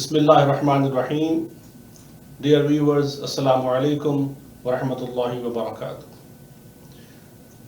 Bismillahirrahmanirrahim. Dear viewers, Assalamu alaikum wa rahmatullahi wa barakatuh.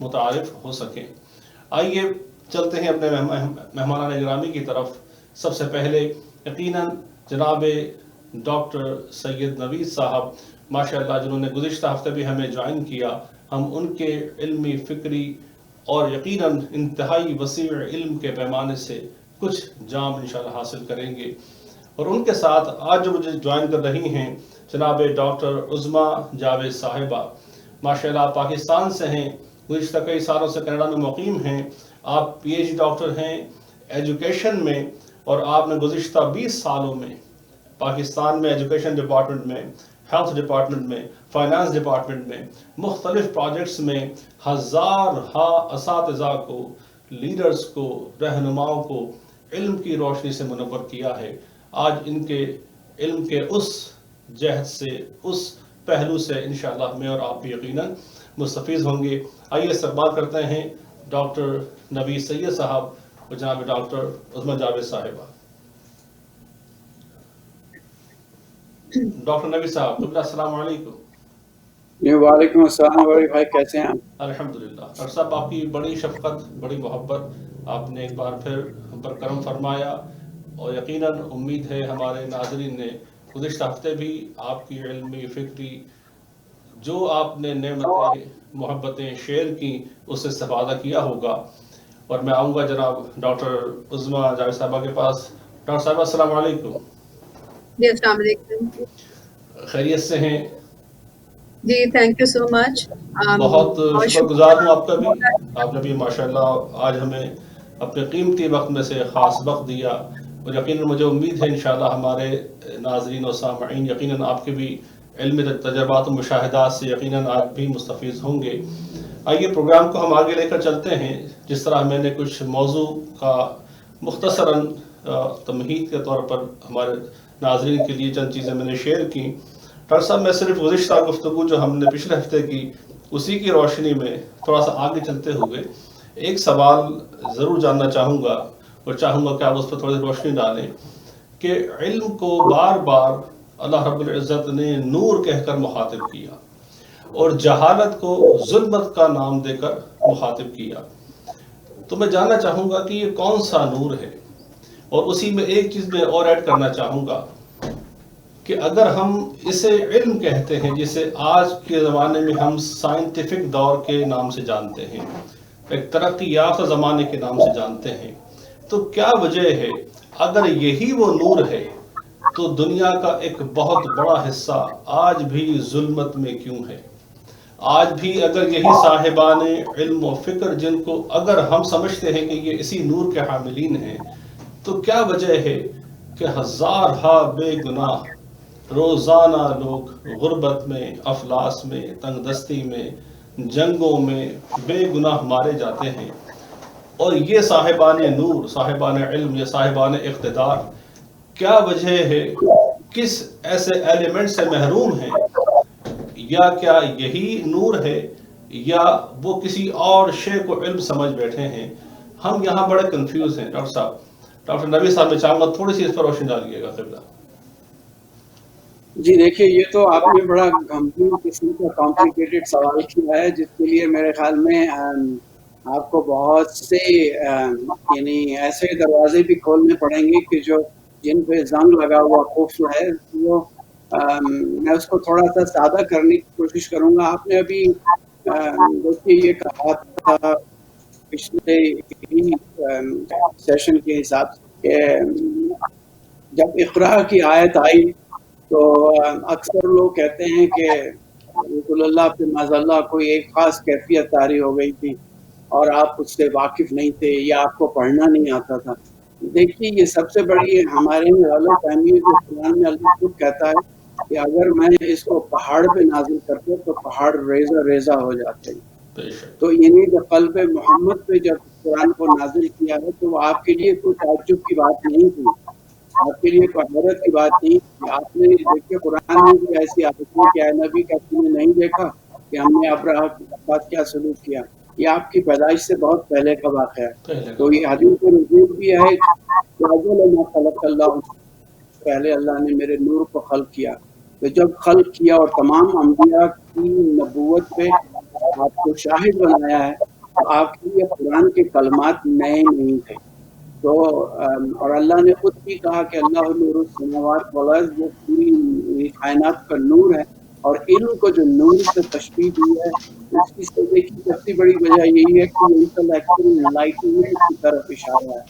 متعارف ہو سکیں۔ آئیے چلتے ہیں اپنے مہمانان گرامی کی طرف۔ سب سے پہلے یقیناً جناب ڈاکٹر سید نوید صاحب ماشاءاللہ، جنہوں نے گزشتہ ہفتے بھی ہمیں جوائن کیا، ہم ان کے علمی، فکری اور یقیناً انتہائی وسیع علم کے پیمانے سے کچھ جام انشاءاللہ حاصل کریں گے۔ اور ان کے ساتھ آج جو مجھے جوائن کر رہی ہیں جناب ڈاکٹر عظمیٰ جاوید صاحبہ، ماشاءاللہ پاکستان سے ہیں، گزشتہ کئی سالوں سے کینیڈا میں مقیم ہیں۔ آپ پی ایچ ڈی ڈاکٹر ہیں ایجوکیشن میں، اور آپ نے گزشتہ 20 سالوں میں پاکستان میں ایجوکیشن ڈپارٹمنٹ میں، ہیلتھ ڈپارٹمنٹ میں، فائنانس ڈپارٹمنٹ میں مختلف پروجیکٹس میں ہزارہا اساتذہ کو، لیڈرز کو، رہنماؤں کو علم کی روشنی سے منور کیا ہے۔ آج ان کے علم کے اس جہد سے، اس پہلو سے انشاءاللہ میں اور آپ بھی یقیناً مستفیض ہوں گے۔ آئیے استقبال کرتے ہیں ڈاکٹر نوید سید صاحب اور جناب ڈاکٹر عظمیٰ جاوید صاحبہ۔ ڈاکٹر نوید صاحب، قبلہ السلام علیکم۔ وعلیکم السلام بڑے بھائی، کیسے ہیں آپ؟ الحمدللہ ڈاکٹر صاحب، آپ کی بڑی شفقت، بڑی محبت، آپ نے ایک بار پھر ہم پر کرم فرمایا، اور یقیناً امید ہے ہمارے ناظرین نے گزشتہ ہفتے بھی آپ کی علمی، فکری جو آپ نے نعمتیں، محبتیں شیئر کی، اس سے استفادہ کیا ہوگا۔ اور میں آؤں گا جناب ڈاکٹر عظمیٰ جاوید صاحبہ کے پاس۔ ڈاکٹر صاحبہ السلام علیکم۔ جی السلام علیکم۔ خیریت سے ہیں؟ جی تھینک یو سو مچ۔ بہت شکر گزار ہوں آپ کا بھی۔ آپ نے بھی ماشاءاللہ آج ہمیں اپنے قیمتی وقت میں سے خاص وقت دیا، اور یقیناً مجھے امید ہے انشاءاللہ ہمارے ناظرین و سامعین یقیناً آپ کے بھی علمی تجربات و مشاہدات سے یقیناً آپ بھی مستفیض ہوں گے۔ آئیے پروگرام کو ہم آگے لے کر چلتے ہیں۔ جس طرح میں نے کچھ موضوع کا مختصراً تمہید کے طور پر ہمارے ناظرین کے لیے چند چیزیں میں نے شیئر کی، ڈاکٹر صاحب میں صرف گزشتہ گفتگو جو ہم نے پچھلے ہفتے کی اسی کی روشنی میں تھوڑا سا آگے چلتے ہوئے ایک سوال ضرور جاننا چاہوں گا، اور چاہوں گا کہ آپ اس پر تھوڑی روشنی ڈالیں کہ علم کو بار بار اللہ رب العزت نے نور کہہ کر مخاطب کیا، اور جہالت کو ظلمت کا نام دے کر مخاطب کیا۔ تو میں جاننا چاہوں گا کہ یہ کون سا نور ہے، اور اسی میں ایک چیز میں اور ایڈ کرنا چاہوں گا کہ اگر ہم اسے علم کہتے ہیں، جسے آج کے زمانے میں ہم سائنٹیفک دور کے نام سے جانتے ہیں، ایک ترقی یافتہ زمانے کے نام سے جانتے ہیں، تو کیا وجہ ہے اگر یہی وہ نور ہے تو دنیا کا ایک بہت بڑا حصہ آج بھی ظلمت میں کیوں ہے؟ آج بھی اگر یہی صاحبان علم و فکر، جن کو اگر ہم سمجھتے ہیں کہ یہ اسی نور کے حاملین ہیں، تو کیا وجہ ہے کہ ہزارہا بے گناہ روزانہ لوگ غربت میں، افلاس میں، تنگ دستی میں، جنگوں میں بے گناہ مارے جاتے ہیں، اور یہ صاحبان نور، صاحبان علم یا صاحبان اقتدار کیا وجہ ہے، کس ایسے ایلیمنٹ سے محروم ہیں؟ یا کیا یہی نور ہے، یا وہ کسی اور شے کو علم سمجھ بیٹھے ہیں؟ ہم یہاں بڑے کنفیوز ہیں ڈاکٹر صاحب۔ ڈاکٹر نبی صاحب میں چاہوں گا تھوڑی سی اس پر روشنی ڈالیے گا۔ قبلہ جی دیکھیے، یہ تو آپ نے بڑا گمبھیر قسم کا کمپلیکیٹڈ سوال کیا ہے، جس کے لیے میرے خیال میں آپ کو بہت سے یعنی ایسے دروازے بھی کھولنے پڑیں گے کہ جن پہ زنگ لگا ہوا قفل ہے، وہ میں اس کو تھوڑا سا سادہ کرنے کی کوشش کروں گا۔ آپ نے ابھی دیکھیے یہ کہا تھا پچھلے سیشن کے حساب سے کہ جب اقرا کی آیت آئی تو اکثر لوگ کہتے ہیں کہ رسول اللہ پہ معاذ اللہ کوئی ایک خاص کیفیت طاری ہو گئی تھی اور آپ اس سے واقف نہیں تھے، یا آپ کو پڑھنا نہیں آتا تھا۔ دیکھیے یہ سب سے بڑی ہمارے غلط فہمی ہے جو قرآن میں اللہ خود کہتا ہے کہ اگر میں اس کو پہاڑ پہ نازل کرتے تو پہاڑ ریزہ ریزہ ہو جاتے ہیں۔ تو یعنی جب قلب محمد پہ جب قرآن کو نازل کیا ہے تو وہ آپ کے لیے کوئی تعجب کی بات نہیں تھی، آپ کے لیے کوئی حیرت کی بات نہیں تھی۔ آپ نے دیکھے قرآن میں بھی ایسی آیت ہے کہ اے نبی کیا تم نے نہیں دیکھا کہ ہم نے ابرہہ کے ساتھ کیا سلوک کیا؟ یہ آپ کی پیدائش سے بہت پہلے کا واقعہ ہے۔ تو یہ حدیث نزول بھی ہے کہ خلق اللہ، پہلے اللہ نے میرے نور کو خلق کیا۔ تو جب خلق کیا اور تمام انبیاء کی نبوت پہ آپ کو شاہد بنایا ہے، تو آپ کے لیے قرآن کے کلمات نئے نہیں تھے. تو اور اللہ نے خود بھی کہا کہ اللہ نور السماوات والارض، وہ پوری کائنات کا نور ہے. اور علم کو جو نور سے تشبیہ دی ہے، اس کی سب کی سب سے بڑی وجہ یہی ہے کہ انٹلیکچوئل انلائٹنمنٹ کی طرف اشارہ ہے.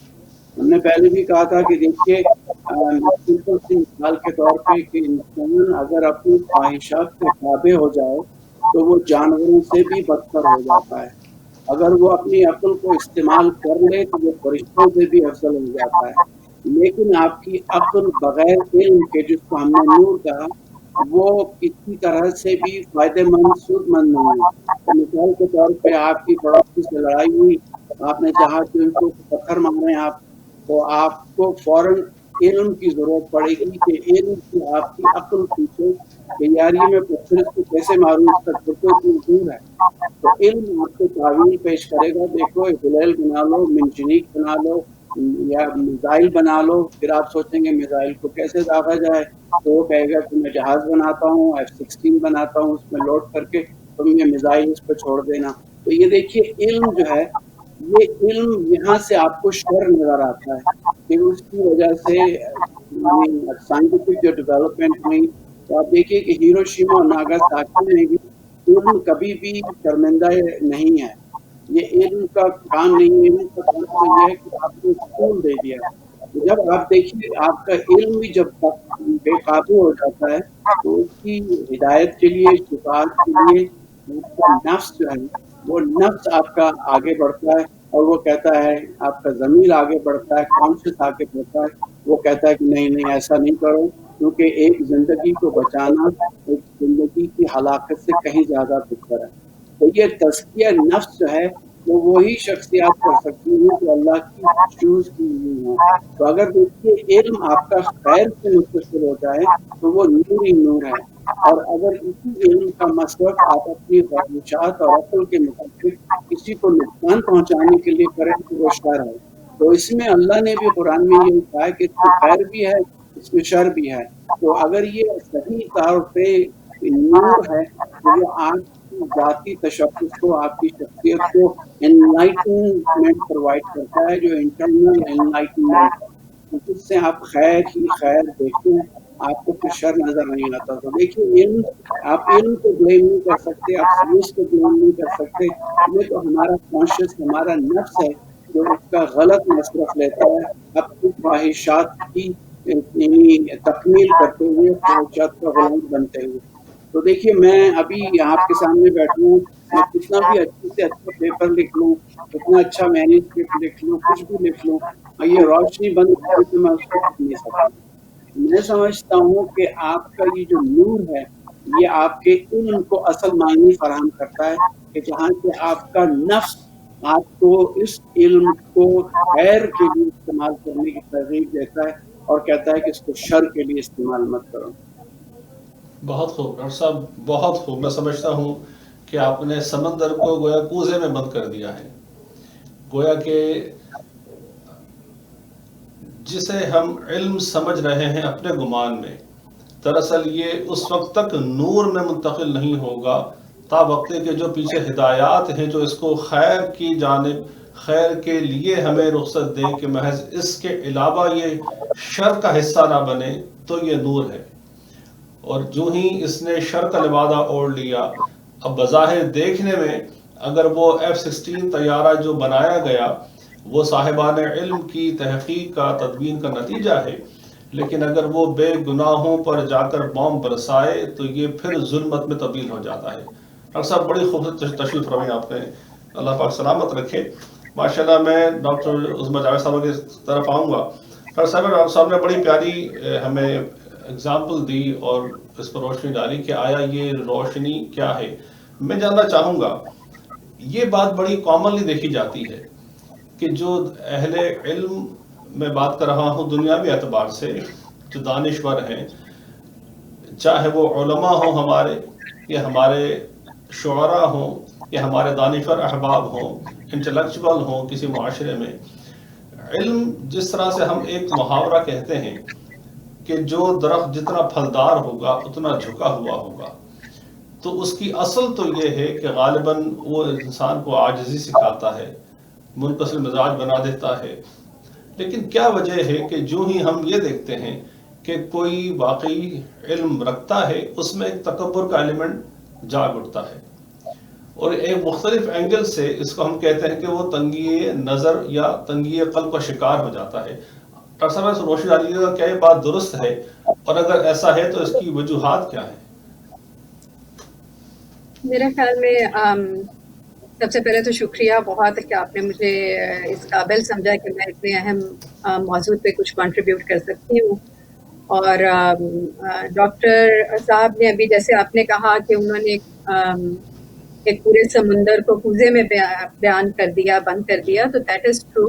ہم نے پہلے بھی کہا تھا کہ دیکھیے سمپل سی مثال کے طور پہ کہ انسان اگر اپنی خواہشات کے تابع ہو جائے تو وہ جانوروں سے بھی بدتر ہو جاتا ہے. اگر وہ اپنی عقل کو استعمال کر لے تو وہ فرشتوں سے بھی افضل ہو جاتا ہے. لیکن آپ کی عقل بغیر علم کے، جس کو ہم نے نور کہا، وہ کسی طرح سے بھی فائدہ مند سود مند نہیں ہے. مثال کے طور پہ آپ کی پڑوسی سے لڑائی ہوئی، آپ نے چاہا کہ ان کو پتھر ماریں آپ، تو آپ کو فوراً علم کی ضرورت پڑے گی کہ علم کی آپ کی عقل پوچھے کہ یار یہ میں پتھر اس کو کیسے ماروں، اس کا چھوٹے اتنی دور ہے. تو علم آپ کو تعویل پیش کرے گا، دیکھو ہلیل بنا لو، منجنیق بنا لو، یا میزائل بنا لو. پھر آپ سوچیں گے میزائل کو کیسے داغا جائے، تو وہ کہے گا کہ میں جہاز بناتا ہوں، F-16 بناتا ہوں، اس میں لوڈ کر کے تم یہ میزائل اس پہ چھوڑ دینا. تو یہ دیکھیے علم جو ہے، یہ علم یہاں سے آپ کو شر نظر آتا ہے کہ اس کی وجہ سے سائنٹیفک جو ڈیولپمنٹ ہوئی. تو آپ دیکھیے کہ ہیروشیما اور ناگاساکی میں بھی علم کبھی بھی شرمندہ نہیں ہے. یہ علم کا کام نہیں ہے. علم کا کام تو یہ ہے کہ آپ کو اسکول دے دیا. جب آپ دیکھیے آپ کا علم بھی جب تک بے قابو ہو جاتا ہے تو اس کی ہدایت کے لیے، شفاعت کے لیے آپ کا نفس جو ہے، وہ نفس آپ کا آگے بڑھتا ہے اور وہ کہتا ہے، آپ کا ضمیر آگے بڑھتا ہے، کانشیس آگے بڑھتا ہے. وہ کہتا ہے کہ نہیں ایسا نہیں کرو، کیونکہ ایک زندگی کو بچانا ایک زندگی کی ہلاکت سے کہیں زیادہ بہتر ہے. تو یہ تزکیہ نفس جو ہے وہ وہی شخصیات کر سکتی ہیں جو اللہ کی چوز کی ہوئی ہیں. تو اگر دیکھیے علم آپ کا خیر سے متصل ہو جائے تو وہ نور ہی نور ہے. اور اگر اسی علم کا مصرف آپ اپنی خواہشات اور عقل کے مطابق کسی کو نقصان پہنچانے کے لیے کریں تو وہ شر ہے. تو اس میں اللہ نے بھی قرآن میں یہ کہا کہ اس میں خیر بھی ہے، اس میں شر بھی ہے. تو اگر یہ صحیح طور پہ نور ہے تو وہ آپ کی ذاتی تشخص کو، آپ کی شخصیت کو انلائٹنمنٹ پرووائڈ کرتا ہے، جو انٹرنل انلائٹنمنٹ ہے، جس سے آپ خیر ہی خیر دیکھتے ہیں، آپ کو کچھ شر نظر نہیں آتا. تو دیکھیے علم، آپ علم کو بلیم نہیں کر سکتے، آپ سائنس کو بلیم نہیں کر سکتے. یہ تو ہمارا کانشیس، ہمارا نفس ہے جو اس کا غلط مصرف لیتا ہے اپنی خواہشات کی تکمیل کرتے ہوئے، خواہشات کا غلام بنتے ہوئے. تو دیکھیے میں ابھی آپ کے سامنے بیٹھا ہوں، میں کتنا بھی اچھے سے اچھا پیپر لکھ لوں، کتنا اچھا مینuscript لکھ لوں، کچھ بھی لکھ لوں، یہ روشنی بند کر کے میں اس کو لکھ نہیں سکتا. میں سمجھتا ہوں کہ آپ کا یہ جو نور ہے یہ آپ کے علم کو اصل معنی فراہم کرتا ہے کہ جہاں سے آپ کا نفس آپ کو اس علم کو خیر کے لیے استعمال کرنے کی ترغیب دیتا ہے اور کہتا ہے کہ اس کو شر کے لیے استعمال مت کرو. بہت خوب ڈاکٹر صاحب، بہت خوب. میں سمجھتا ہوں کہ آپ نے سمندر کو گویا کوزے میں بند کر دیا ہے. گویا کہ جسے ہم علم سمجھ رہے ہیں اپنے گمان میں، دراصل یہ اس وقت تک نور میں منتقل نہیں ہوگا تا وقت کہ جو پیچھے ہدایات ہیں جو اس کو خیر کی جانب، خیر کے لیے ہمیں رخصت دیں کہ محض اس کے علاوہ یہ شر کا حصہ نہ بنے، تو یہ نور ہے. اور جو ہی اس نے شر کا لبادہ اوڑھ لیا، اب بظاہر دیکھنے میں اگر وہ F-16 طیارہ جو بنایا گیا وہ صاحبان علم کی تحقیق کا، تدوین کا نتیجہ ہے، لیکن اگر وہ بے گناہوں پر جا کر بوم برسائے تو یہ پھر ظلمت میں تبدیل ہو جاتا ہے. ڈاکٹر صاحب بڑی خوبصورت تشریف فرمائی آپ نے، اللہ پاک سلامت رکھے. ماشاءاللہ میں ڈاکٹر عظمی جاوید صاحب کی طرف آؤں گا. ڈاکٹر صاحب نے بڑی پیاری ہمیں اگزامپل دی اور اس پر روشنی ڈالی کہ آیا یہ روشنی کیا ہے. میں جاننا چاہوں گا، یہ بات بڑی کامنلی دیکھی جاتی ہے کہ جو اہل علم، میں بات کر رہا ہوں دنیاوی اعتبار سے، جو دانشور ہیں، چاہے وہ علماء ہوں ہمارے، یا ہمارے شعراء ہوں، یا ہمارے دانشور احباب ہوں، انٹلیکچوئل ہوں کسی معاشرے میں، علم جس طرح سے ہم ایک محاورہ کہتے ہیں کہ جو درخت جتنا پھلدار ہوگا اتنا جھکا ہوا ہوگا. تو اس کی اصل تو یہ ہے کہ غالباً وہ انسان کو عاجزی سکھاتا ہے، منکسر مزاج بنا دیتا ہے. لیکن کیا وجہ ہے کہ جو ہی ہم یہ دیکھتے ہیں کہ کوئی واقعی علم رکھتا ہے اس میں ایک تکبر کا ایلیمنٹ جاگ اٹھتا ہے، اور ایک مختلف اینگل سے اس کو ہم کہتے ہیں کہ وہ تنگی نظر یا تنگی قلب کا شکار ہو جاتا ہے. ڈاکٹر صاحب سے روشنی ڈالیے گا کیا یہ بات درست ہے، اور اگر ایسا ہے تو اس کی وجوہات کیا ہیں؟ میرے خیال میں سب سے پہلے تو شکریہ بہت کہ آپ نے مجھے اس قابل سمجھا کہ میں اتنے اہم موضوع پہ کچھ کنٹریبیوٹ کر سکتی ہوں. اور ڈاکٹر صاحب نے ابھی جیسے آپ نے کہا کہ انہوں نے ایک پورے سمندر کو کوزے میں بیان کر دیا، بند کر دیا، تو that is true.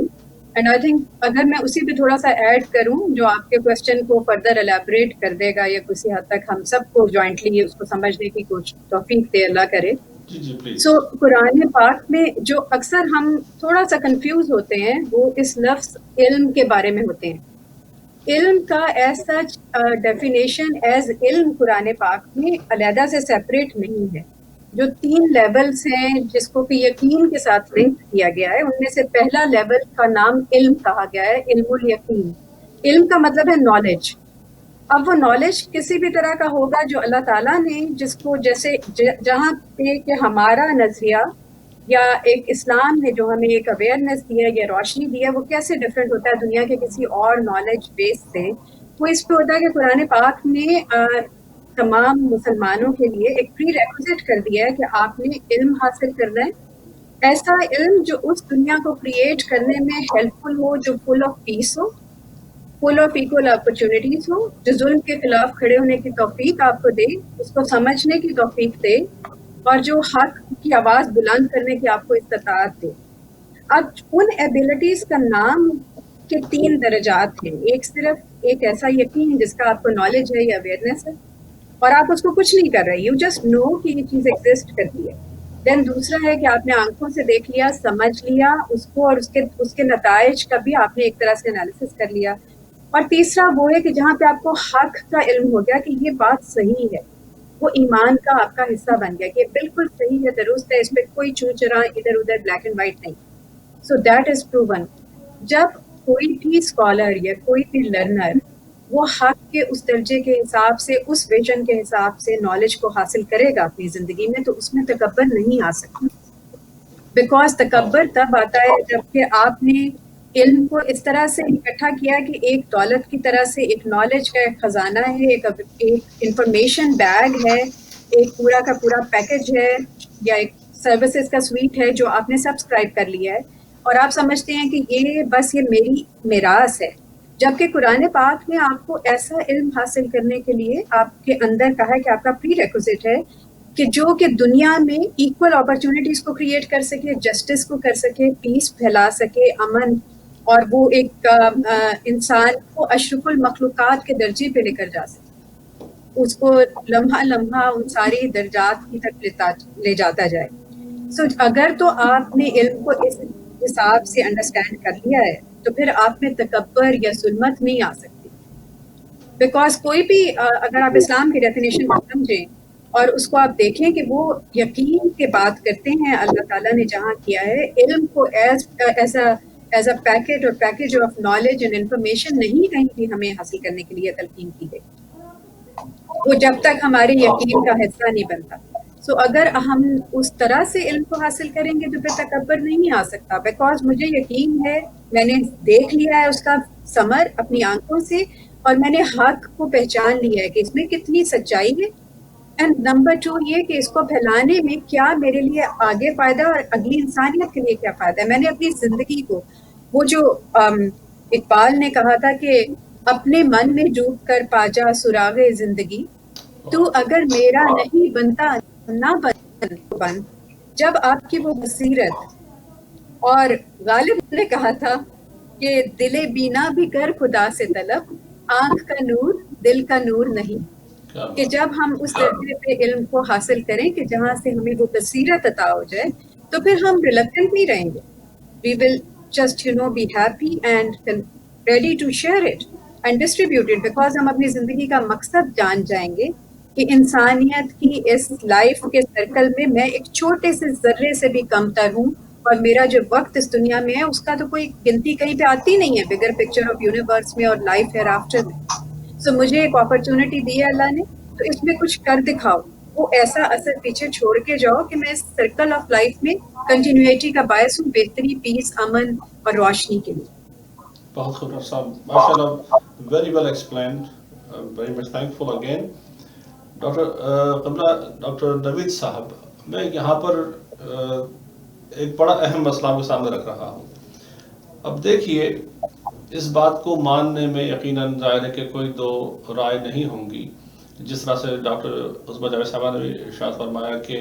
And I think اگر میں اسی پہ تھوڑا سا ایڈ کروں جو آپ کے کوشچن کو فردر الیبوریٹ کر دے گا یا کسی حد تک ہم سب کو جوائنٹلی اس کو سمجھنے کی کچھ توفیق دے اللہ کرے. سو قرآن پاک میں جو اکثر ہم تھوڑا سا کنفیوز ہوتے ہیں وہ اس لفظ علم کے بارے میں ہوتے ہیں. علم کا ایز سچ ڈیفینیشن ایز علم قرآن پاک میں علیحدہ سے سیپریٹ نہیں ہے. جو 3 لیولز ہیں جس کو کہ یقین کے ساتھ لنک کیا گیا ہے، ان میں سے پہلا لیول کا نام علم کہا گیا ہے، علم الیقین. علم کا مطلب ہے نالج. اب وہ نالج کسی بھی طرح کا ہوگا جو اللہ تعالیٰ نے جس کو جیسے جہاں پہ کہ ہمارا نظریہ یا ایک اسلام نے جو ہمیں ایک اویئرنیس دی ہے یا روشنی دی ہے وہ کیسے ڈفرینٹ ہوتا ہے دنیا کے کسی اور نالج بیس سے، وہ اس پہ ہوتا ہے کہ قرآن پاک نے تمام مسلمانوں کے لیے ایک پری ریکوزٹ کر دیا ہے کہ آپ نے علم حاصل کرنا ہے، ایسا علم جو اس دنیا کو کریٹ کرنے میں ہیلپ فل ہو، جو فل آف پیس ہو، فل آف ایکول اپرچونیٹیز ہو، جو ظلم کے خلاف کھڑے ہونے کی توفیق آپ کو دے، اس کو سمجھنے کی توفیق دے، اور جو حق کی آواز بلند کرنے کی آپ کو استطاعت دے. اب ان ایبلٹیز کا نام کے 3 درجات ہیں. ایک صرف ایک ایسا یقین جس کا آپ کو نالج ہے یا اویئرنیس ہے اور آپ اس کو کچھ نہیں کر رہے، یو جسٹ نو کہ یہ چیز ایگزسٹ کرتی ہے. دین دوسرا ہے کہ آپ نے آنکھوں سے دیکھ لیا، سمجھ لیا اس کو، اور اس کے نتائج کا بھی آپ نے ایک طرح سے انالیسس کر لیا. اور تیسرا وہ ہے کہ جہاں پہ آپ کو حق کا علم ہو گیا کہ یہ بات صحیح ہے، وہ ایمان کا آپ کا حصہ بن گیا کہ یہ بالکل صحیح ہے، درست ہے، اس پہ کوئی چون چرا ادھر ادھر بلیک اینڈ وائٹ نہیں. So that is proven. جب کوئی بھی اسکالر یا کوئی بھی لرنر وہ حق کے اس درجے کے حساب سے، اس ویژن کے حساب سے نالج کو حاصل کرے گا اپنی زندگی میں، تو اس میں تکبر نہیں آ سکتا. بیکاز تکبر تب آتا ہے جب کہ آپ نے علم کو اس طرح سے اکٹھا کیا کہ ایک دولت کی طرح سے، ایک نالج کا ایک خزانہ ہے، ایک انفارمیشن بیگ ہے، ایک پورا کا پورا پیکج ہے، یا ایک سروسز کا سویٹ ہے جو آپ نے سبسکرائب کر لیا ہے، اور آپ سمجھتے ہیں کہ یہ بس یہ میری میراث ہے. جبکہ قرآن پاک نے آپ کو ایسا علم حاصل کرنے کے لیے آپ کے اندر کہا ہے کہ آپ کا پری ریکوزٹ ہے کہ جو کہ دنیا میں ایکول اپرچونیٹیز کو کریٹ کر سکے، جسٹس کو کر سکے، پیس پھیلا سکے، امن، اور وہ ایک انسان کو اشرف المخلوقات کے درجے پہ لے کر جا سکے، اس کو لمحہ لمحہ ان ساری درجات کی طرف لے جاتا جائے. سو اگر تو آپ نے علم کو اس حساب سے انڈرسٹینڈ کر لیا ہے تو پھر آپ میں تکبر یا ظلمت نہیں آ سکتی. بیکاز کوئی بھی اگر آپ اسلام کی ڈیفینیشن کو سمجھیں اور اس کو آپ دیکھیں کہ وہ یقین کے بات کرتے ہیں، اللہ تعالیٰ نے جہاں کیا ہے علم کو ایز اے پیکج اور package of knowledge and information نہیں کہیں بھی ہمیں حاصل کرنے کے لیے تلقین کی گئی، وہ جب تک ہمارے یقین کا حصہ نہیں بنتا. سو اگر ہم اس طرح سے علم کو حاصل کریں گے تو پھر تکبر نہیں آ سکتا. بیکاز مجھے یقین ہے، میں نے دیکھ لیا ہے اس کا ثمر اپنی آنکھوں سے، اور میں نے حق کو پہچان لیا ہے کہ اس میں کتنی سچائی ہے. اینڈ نمبر 2 یہ کہ اس کو پھیلانے میں کیا میرے لیے آگے فائدہ اور اگلی انسانیت کے لیے کیا فائدہ ہے. میں نے اپنی زندگی کو، وہ جو اقبال نے کہا تھا کہ اپنے من میں ڈوب کر پا جا سراغ زندگی، تو اگر میرا نہیں بنتا نہ بن. جب آپ کی وہ بصیرت، اور غالب نے کہا تھا کہ دل بینا بھی کر خدا سے طلب، آنکھ کا نور دل کا نور نہیں، کہ جب ہم اس درجے پہ علم کو حاصل کریں کہ جہاں سے ہمیں وہ بصیرت عطا ہو جائے تو پھر ہم ریلکٹنٹ نہیں رہیں گے. وی ول just be happy and ready to share it and distribute it, because ہم اپنی زندگی کا مقصد جان جائیں گے کہ انسانیت کی اس لائف کے سرکل میں میں ایک چھوٹے سے ذرے سے بھی کم تر ہوں، اور میرا جو وقت اس دنیا میں ہے اس کا تو کوئی گنتی کہیں پہ آتی نہیں ہے بگر پکچر آف یونیورس میں اور لائف ہیئر آفٹر میں. سو مجھے ایک اپرچونٹی دی ہے اللہ نے، تو اس میں کچھ کر دکھاؤ، وہ ایسا اثر پیچھے چھوڑ کے جاؤ کہ میں اس سرکل آف لائف میں کنٹینیوٹی کا باعث ہوں، بہتری، پیس، امن اور روشنی کے لیے. بہت خوب ڈاکٹر صاحب، ماشاء اللہ، very well explained, very much thankful again. Doctor قبلہ، ڈاکٹر نوید صاحب، میں یہاں پر ایک بڑا اہم مسئلہ آپ کے سامنے رکھ رہا ہوں. اب دیکھیے، اس بات کو ماننے میں یقیناً ظاہر ہے کہ کوئی دو رائے نہیں ہوں گی، جس طرح سے ڈاکٹر عظمیٰ جاوید صاحبہ نے بھی ارشاد فرمایا کہ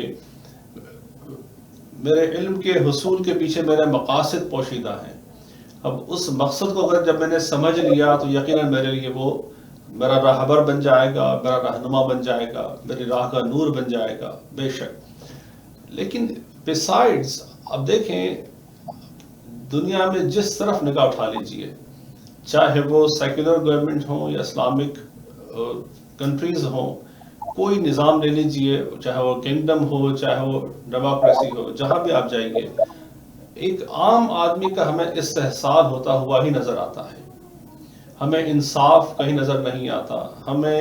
میرے علم کے حصول کے پیچھے میرے مقاصد پوشیدہ ہیں. اب اس مقصد کو اگر جب میں نے سمجھ لیا تو یقیناً میرے لیے وہ میرا راہبر بن جائے گا، میرا رہنما بن جائے گا، میری راہ کا نور بن جائے گا، بے شک. لیکن بسائڈز اب دیکھیں، دنیا میں جس طرف نگاہ اٹھا لیجئے، چاہے وہ سیکولر گورنمنٹ ہوں یا اسلامک کنٹریز ہوں، کوئی نظام لے لیجئے، چاہے وہ کنگڈم ہو، چاہے وہ ڈیموکریسی ہو، جہاں بھی آپ جائیے، ایک عام آدمی کا ہمیں استحصال ہوتا ہوا ہی نظر آتا ہے. ہمیں انصاف کہیں نظر نہیں آتا، ہمیں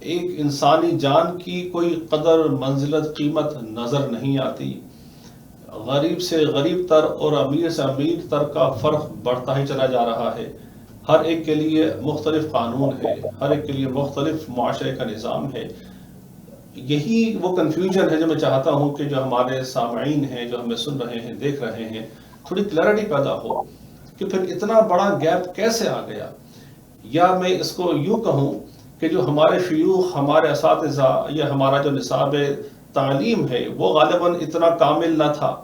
ایک انسانی جان کی کوئی قدر، منزلت، قیمت نظر نہیں آتی. غریب سے غریب تر اور امیر سے امیر تر کا فرق بڑھتا ہی چلا جا رہا ہے. ہر ایک کے لیے مختلف قانون ہے، ہر ایک کے لیے مختلف معاشرے کا نظام ہے. یہی وہ کنفیوژن ہے جو میں چاہتا ہوں کہ جو ہمارے سامعین ہیں، جو ہمیں سن رہے ہیں، دیکھ رہے ہیں، تھوڑی کلیئرٹی پیدا ہو کہ پھر اتنا بڑا گیپ کیسے آ گیا. یا میں اس کو یوں کہوں کہ جو ہمارے شیوخ، ہمارے اساتذہ، یا ہمارا جو نصاب تعلیم ہے وہ غالباً اتنا کامل نہ تھا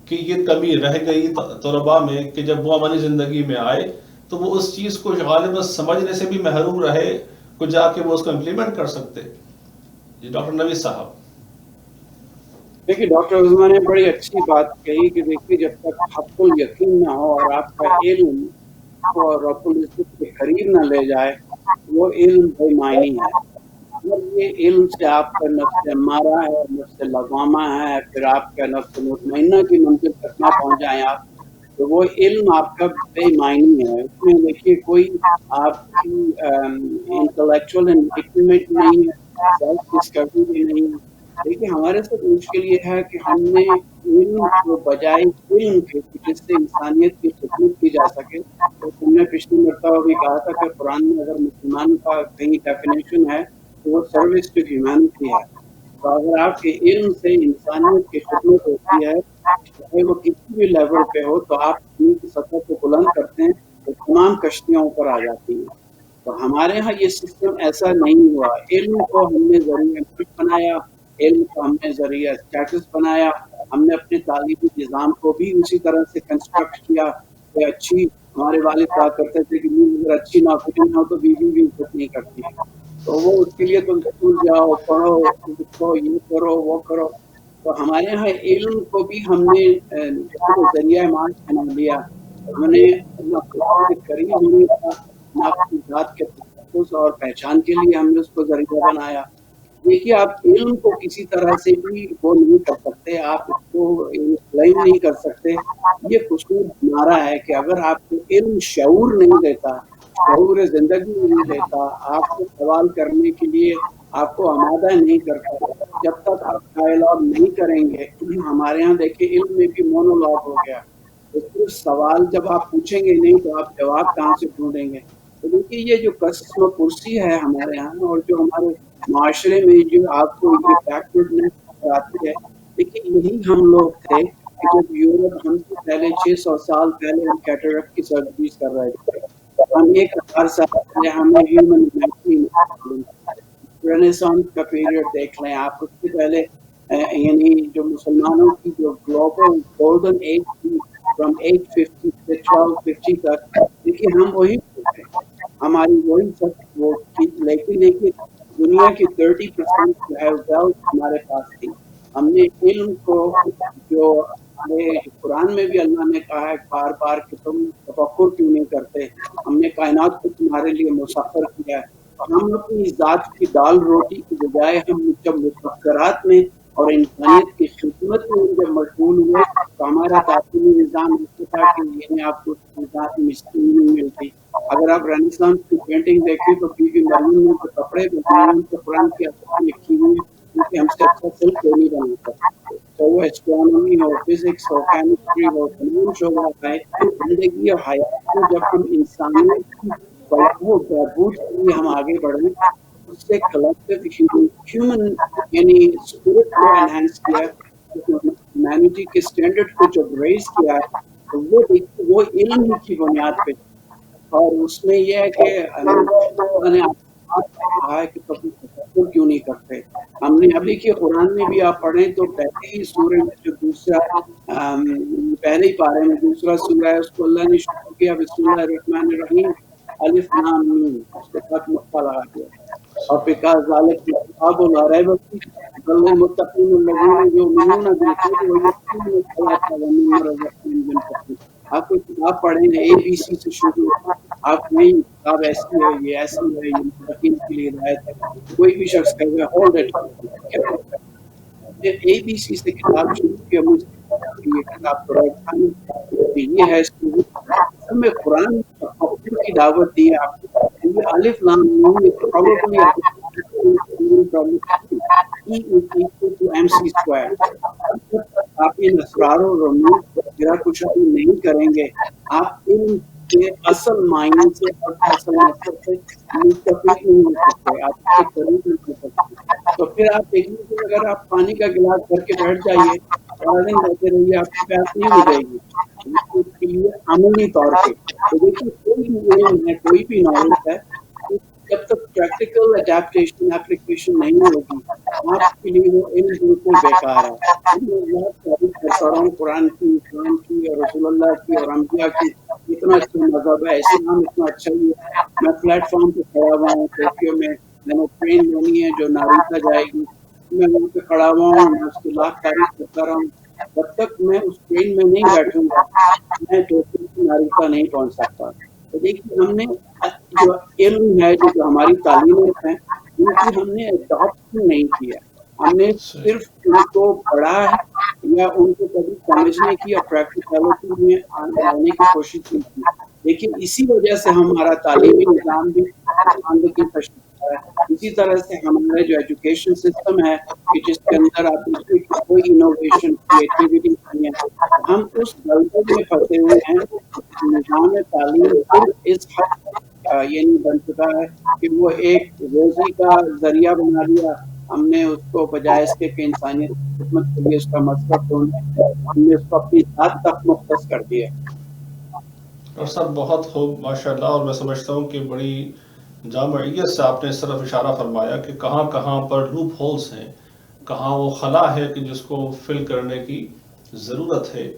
کہ یہ کمی رہ گئی طلباء میں کہ جب وہ عملی زندگی میں آئے تو وہ اس چیز کو غالباً سمجھنے سے بھی محروم رہے کہ جا کے وہ اس کو امپلیمنٹ کر سکتے. جی ڈاکٹر نوید صاحب. دیکھیے ڈاکٹر عظمیٰ نے بڑی اچھی بات کہی کہ دیکھیے جب تک حق الیقین نہ ہو اور آپ کا علم کو رب العزت کے قریب نہ لے جائے، وہ علم بے معنی ہے. اگر یہ علم سے آپ کا نفس امارہ ہے، نفس لوامہ ہے، پھر آپ کا نفس مطمئنہ کی منزل تک نہ پہنچ جائیں آپ، تو وہ علم آپ کا بے معنی ہے. اس میں دیکھیے کوئی آپ کی انٹلیکچوئل انلیکٹمنٹ نہیں ہے، سیلف ڈسکوری بھی نہیں ہے. دیکھیے ہمارے ساتھ مشکل یہ ہے کہ ہم نے علم کو بجائے علم کے جس سے انسانیت کی خدمت کی جا سکے، تو ہم نے پچھلی مرتبہ بھی کہا تھا کہ قرآن میں اگر مسلمان کا کہیں ڈیفینیشن ہے تو وہ سروس ٹو ہیومینٹی ہے. تو اگر آپ کے علم سے انسانیت کی خدمت ہوتی ہے، چاہے وہ کسی بھی لیول پہ ہو، تو آپ علم کی سطح کو بلند کرتے ہیں تو تمام کشتیاں اوپر آ جاتی ہیں. تو ہمارے ہاں یہ سسٹم ایسا نہیں ہوا. علم کو ہم نے ذریعہ بنایا، علم کو ہم نے ذریعہ اسٹیٹس بنایا. ہم نے اپنے تعلیمی نظام کو بھی اسی طرح سے کنسٹرکٹ کیا کہ اچھی، ہمارے والد کہا کرتے تھے کہ اگر اچھی نوکری نہ ہو تو بیوی بھی عزت نہیں کرتی ہے، تو وہ اس کے لیے تم اسکول جاؤ، پڑھو، لکھو، یہ کرو، وہ کرو. تو ہمارے یہاں علم کو بھی ہم نے ذریعہ معاش بنا لیا. ہم نے نہ خدا کے قریب ہونے کا، نہ اپنی ذات کے تحفظ اور پہچان کے لیے ہم نے اس کو ذریعہ بنایا. دیکھیے آپ علم کو کسی طرح سے بھی وہ نہیں کر سکتے، آپ اس کو کلیم نہیں کر سکتے. یہ قصور ہمارا ہے کہ اگر آپ کو علم شعور نہیں دیتا، شعور زندگی نہیں دیتا، آپ کو سوال کرنے کے لیے آپ کو آمادہ نہیں کرتا، جب تک آپ ڈائلاگ نہیں کریں گے. ہمارے یہاں دیکھیے علم میں بھی مونولاگ ہو گیا. صرف سوال جب آپ پوچھیں گے نہیں تو آپ جواب کہاں سے ڈھونڈیں گے. تو دیکھیے یہ جو قسم پرسی ہے ہمارے یہاں، اور جو ہمارے معاشرے میں جو آپ کو یہ بیکورڈنیس آتی ہے، لیکن یہی ہم لوگ تھے کہ جب یورپ ہم سے پہلے 600 سال پہلے ہم کیٹریکٹ کی سرجریز کر رہے تھے، ہم 1000 سال پہلے ہمیں ہیومن انیٹمی، رینیسانس کا پیریڈ دیکھ لیں آپ. اس سے پہلے یعنی جو مسلمانوں کی جو گلوبل گولڈن ایج تھی فرام 850 سے 1250 تک، دیکھیے ہم وہی تھے، ہماری وہی سب وہ تھی. لیکن دیکھیے دنیا کی 30% جو ہے ویلتھ ہمارے پاس تھی. ہم نے علم کو جو قرآن میں بھی اللہ نے کہا ہے بار بار کہ تم تفکر کیوں نہیں کرتے، ہم نے کائنات کو تمہارے لیے مسخر کیا ہے. ہم اپنی ذات کی دال روٹی کی بجائے ہم جب مفکرات میں اور انسانیت کی خدمت میں جب مشغول ہوئے تو ہمارا تعلیمی نظام ایسا تھا کہ یعنی آپ کو مسکین نہیں ملتی. اگر آپ رینیسانس کی پینٹنگ دیکھیں تو بی بی مریم نے جو کپڑے بنائے ان کو قرآن کی آیت لکھی ہوئی ہے کیونکہ ہم سے اچھا سلک کوئی نہیں بنا سکتا. تو وہ اسٹرانومی ہو، فزکس ہو، کیمسٹری ہو، تمام شعبہ ہے زندگی اور حیات میں جب ہم انسانیت کی فلاح و بہبود کے لیے ہم آگے بڑھیں اس سے کلیکٹیو ہیومن یعنی اسپرٹ کو انہینس کیا، ہیومینٹی کے اسٹینڈرڈ کو جب ریز کیا تو وہ علم ہی کی بنیاد پہ. اور اس میں یہ ہے کہ میں نے کہا ہے کہ کبھی تفکر کیوں نہیں کرتے. ہم نے ابھی کے قرآن میں بھی آپ پڑھیں تو پہلے ہی سورہ میں جو دوسرا پہلے ہی پارے میں دوسرا سورہ ہے اس کو اللہ نے شروع کیا بسم اللہ الرحمن الرحیم الف لام میم، اس کے بعد نقطہ لگا دیا اور پھر کہا ذالک کتاب لا ریب فیہ هدی للمتقین الذین یؤمنون بالغیب ویقیمون الصلاۃ ومما رزقناہم ينفقون. آپ کو کتاب پڑھیں گے اے بی سی سے شروع، آپ نہیں کتاب ایسی ہے یہ ایسی ہے یہ متقین کے لیے ہدایت ہے. کوئی بھی شخص کہے گا hold it, A B C سے کتاب شروع کیا مجھے یہ کتاب پڑھا یہ ہے اصل میں قرآن کی دعوت دی ہے آپ کو. یہ الف لام میم پروبیبلی آپ ان اسرار و رموز گرا کچھ نہیں کریں گے، آپ علم کے اصل معنی سے اور اصل مقصد سے مستفید نہیں ہو سکتے، آپ کے قریب نہیں ہو سکتے. تو پھر آپ دیکھیں کہ اگر آپ پانی کا گلاس بھر کے بیٹھ جائیے سارا دن بیٹھے رہیے آپ کی پیاس نہیں بجھے گی. اس کے لیے عملی طور پہ تو دیکھیے کوئی بھی علم ہے کوئی بھی نالج ہے جب تک پریکٹیکل اڈیپٹیشن اپلیکیشن نہیں ہوگی آپ کے لیے وہ علم بالکل بیکار ہے. میں تعریف کرتا رہا ہوں قرآن کی، اسلام کی اور رسول اللہ کی اور انبیاء کی. اتنا اچھا مذہب ہے، اسلام اتنا اچھا ہی ہے. میں پلیٹ فارم پہ کھڑا ہوا ہوں ٹوکیو میں نے ٹرین لینی ہے جو ناریتا جائے گی، میں وہاں پہ کھڑا ہوا ہوں میں اس کی لاکھ تعریف کرتا رہا ہوں. جب تک میں اس ٹرین میں نہیں بیٹھوں گا میں ٹوکیو سے ناریتا نہیں پہنچ سکتا. تو دیکھیے ہم نے جو علم ہے جو ہماری تعلیمات ہیں ان کی ہم نے اڈاپٹ نہیں کیا، ہم نے صرف ان کو پڑھا ہے یا ان کو کبھی سمجھنے کی اور پریکٹیکلٹی میں لانے کی کوشش کی تھی. لیکن اسی وجہ سے ہمارا تعلیمی نظام بھی کی تشکیل ہے. اسی طرح سے ہمارا جو ایجوکیشن سسٹم ہے کہ جس کے اندر آپ دیکھیے کہ کوئی انوویشن کریٹیوٹی نہیں ہے، ہم اس غلطی میں پھنسے ہوئے ہیں. نظام تعلیم صرف اس حد یعنی بن چکا ہے کہ وہ ایک روزی کا ذریعہ بنا دیا ہم نے اس کو، بجائے اس کے کہ انسانیت کی خدمت کے لیے اس کا مصرف ڈھونڈے ہم نے اس کو اپنی ذات تک مختص کر دیا. اور سر بہت خوب ماشاء اللہ. اور میں سمجھتا ہوں کہ بڑی جامعیت سے آپ نے اس طرف اشارہ فرمایا کہ کہاں کہاں پر لوپ ہولز ہیں، کہاں وہ خلا ہے کہ جس کو فل کرنے کی ضرورت ہے.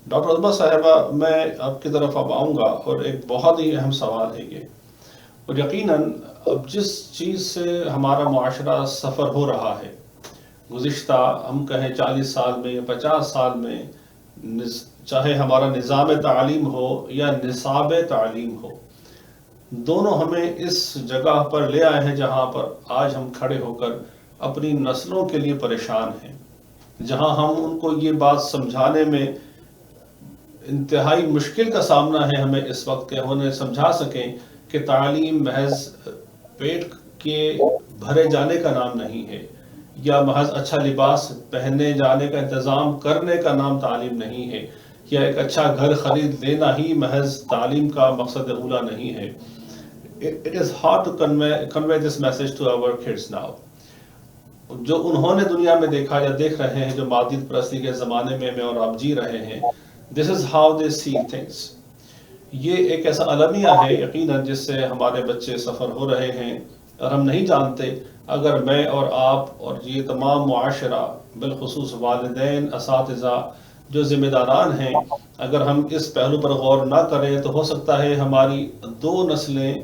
ڈاکٹر عظمت صاحبہ میں آپ کی طرف اب آؤں گا اور ایک بہت ہی اہم سوال ہے یہ، اور یقیناً اب جس چیز سے ہمارا معاشرہ سفر ہو رہا ہے گزشتہ ہم کہیں 40 سال میں یا 50 سال میں، چاہے ہمارا نظام تعلیم ہو یا نصاب تعلیم ہو، دونوں ہمیں اس جگہ پر لے آئے ہیں جہاں پر آج ہم کھڑے ہو کر اپنی نسلوں کے لیے پریشان ہیں، جہاں ہم ان کو یہ بات سمجھانے میں انتہائی مشکل کا سامنا ہے ہمیں اس وقت کہ انہیں سمجھا سکیں کہ تعلیم محض پیٹ کے بھرے جانے کا نام نہیں ہے، یا محض اچھا لباس پہننے جانے کا انتظام کرنے کا نام تعلیم نہیں ہے، یا ایک اچھا گھر خرید لینا ہی محض تعلیم کا مقصد اولا نہیں ہے. It is hard to convey this message to our kids now. جو انہوں نے دنیا میں دیکھا یا دیکھ رہے ہیں، جو مادیت پرستی کے زمانے میں اور آپ جی رہے ہیں، this is how they see things. یہ ایک ایسا المیہ ہے یقیناً جس سے ہمارے بچے سفر ہو رہے ہیں، اور ہم نہیں جانتے اگر میں اور آپ اور یہ تمام معاشرہ بالخصوص والدین، اساتذہ جو ذمہ داران ہیں، اگر ہم اس پہلو پر غور نہ کریں تو ہو سکتا ہے ہماری 2 نسلیں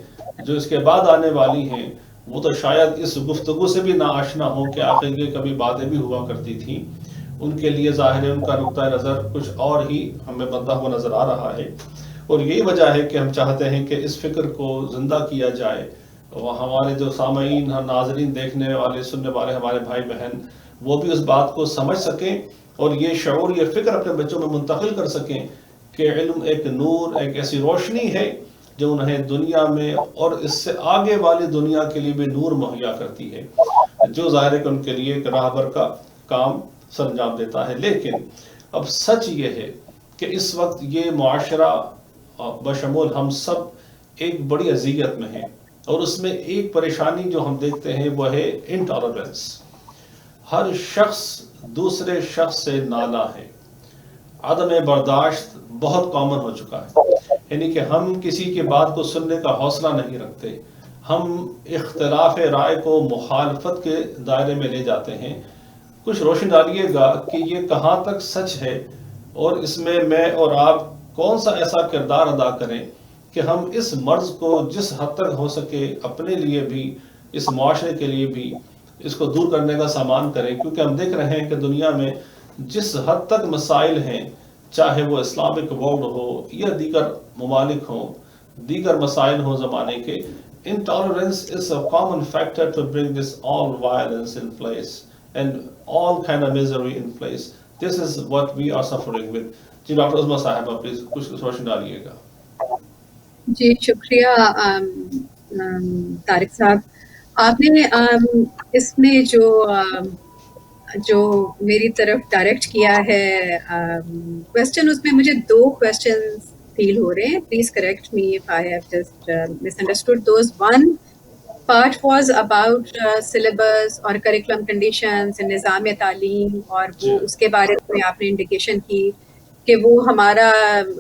جو اس کے بعد آنے والی ہیں وہ تو شاید اس گفتگو سے بھی ناآشنا ہوں کہ آخر یہ کبھی باتیں بھی ہوا کرتی تھیں. ان کے لیے ظاہر ہے ان کا نقطہ نظر کچھ اور ہی ہمیں بدلتا ہوا نظر آ رہا ہے، اور یہی وجہ ہے کہ ہم چاہتے ہیں کہ اس فکر کو زندہ کیا جائے ہمارے جو سامعین ناظرین دیکھنے والے سننے والے ہمارے بھائی بہن وہ بھی اس بات کو سمجھ سکیں اور یہ شعور یہ فکر اپنے بچوں میں منتقل کر سکیں کہ علم ایک نور ایک ایسی روشنی ہے جو انہیں دنیا میں اور اس سے آگے والی دنیا کے لیے بھی نور مہیا کرتی ہے، جو ظاہر ہے کہ ان کے لیے ایک راہبر کا کام سرانجام دیتا ہے۔ لیکن اب سچ یہ ہے کہ اس وقت یہ معاشرہ بشمول ہم سب ایک بڑی اذیت میں ہیں، اور اس میں ایک پریشانی جو ہم دیکھتے ہیں وہ ہے انٹالرنس۔ ہر شخص دوسرے شخص سے نالا ہے، عدم برداشت بہت کامن ہو چکا ہے، یعنی کہ ہم کسی کی بات کو سننے کا حوصلہ نہیں رکھتے، ہم اختلاف رائے کو مخالفت کے دائرے میں لے جاتے ہیں۔ کچھ روشن ڈالیے گا کہ یہ کہاں تک سچ ہے، اور اس میں اور آپ کون سا ایسا کردار ادا کریں کہ ہم اس مرض کو جس حد تک ہو سکے اپنے لیے بھی اس معاشرے کے لیے بھی اس کو دور کرنے کا سامان کریں، کیونکہ ہم دیکھ رہے ہیں کہ دنیا میں جس حد تک مسائل ہیں، چاہے وہ اسلامک ورلڈ ہو یا دیگر ممالک ہوں، دیگر مسائل ہوں زمانے کے، intolerance is a common factor to bring this all violence in place and all kind of misery in place. This is what we are suffering with. جی ڈاکٹر عظمیٰ صاحبہ پلیز کچھ روشن ڈالیے گا۔ جی شکریہ طارق صاحب، آپ نے اس میں جو میری طرف ڈائریکٹ کیا ہے کوشچن، اس میں مجھے 2 کوشچنز فیل ہو رہے ہیں. Please correct me if I have just miss understood those. One part was about syllabus اور کریکولم کنڈیشنز، نظام تعلیم، اور وہ اس کے بارے میں آپ نے انڈیکیشن کی کہ وہ ہمارا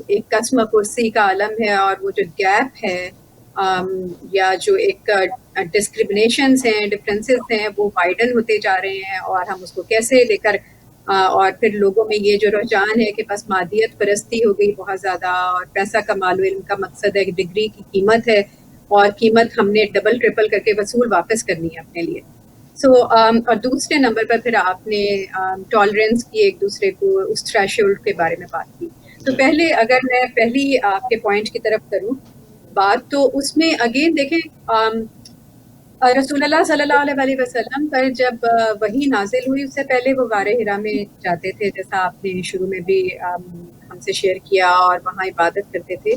ایک قسم کرسی کا عالم ہے، اور وہ جو گیپ ہے یا جو ایک ڈسکریمنیشنز ہیں، ڈفرینسز ہیں، وہ وائڈن ہوتے جا رہے ہیں، اور ہم اس کو کیسے لے کر اور پھر لوگوں میں یہ جو رجحان ہے کہ بس مادیت پرستی ہو گئی بہت زیادہ، اور پیسہ کما لو، علم کا مقصد ہے، ڈگری کی قیمت ہے، اور قیمت ہم نے ڈبل ٹرپل کر کے وصول واپس کرنی ہے اپنے لیے. سو اور دوسرے نمبر پر پھر آپ نے ٹالرنس کی، ایک دوسرے کو اس تھریشولڈ کے بارے میں بات کی. تو پہلے اگر میں پہلی آپ کے پوائنٹ کی طرف کروں بات، تو اس میں اگین دیکھیں رسول اللہ صلی اللہ علیہ وسلم پر جب وحی نازل ہوئی، اس سے پہلے وہ غار حرا میں جاتے تھے، جیسا آپ نے شروع میں بھی ہم سے شیئر کیا، اور وہاں عبادت کرتے تھے.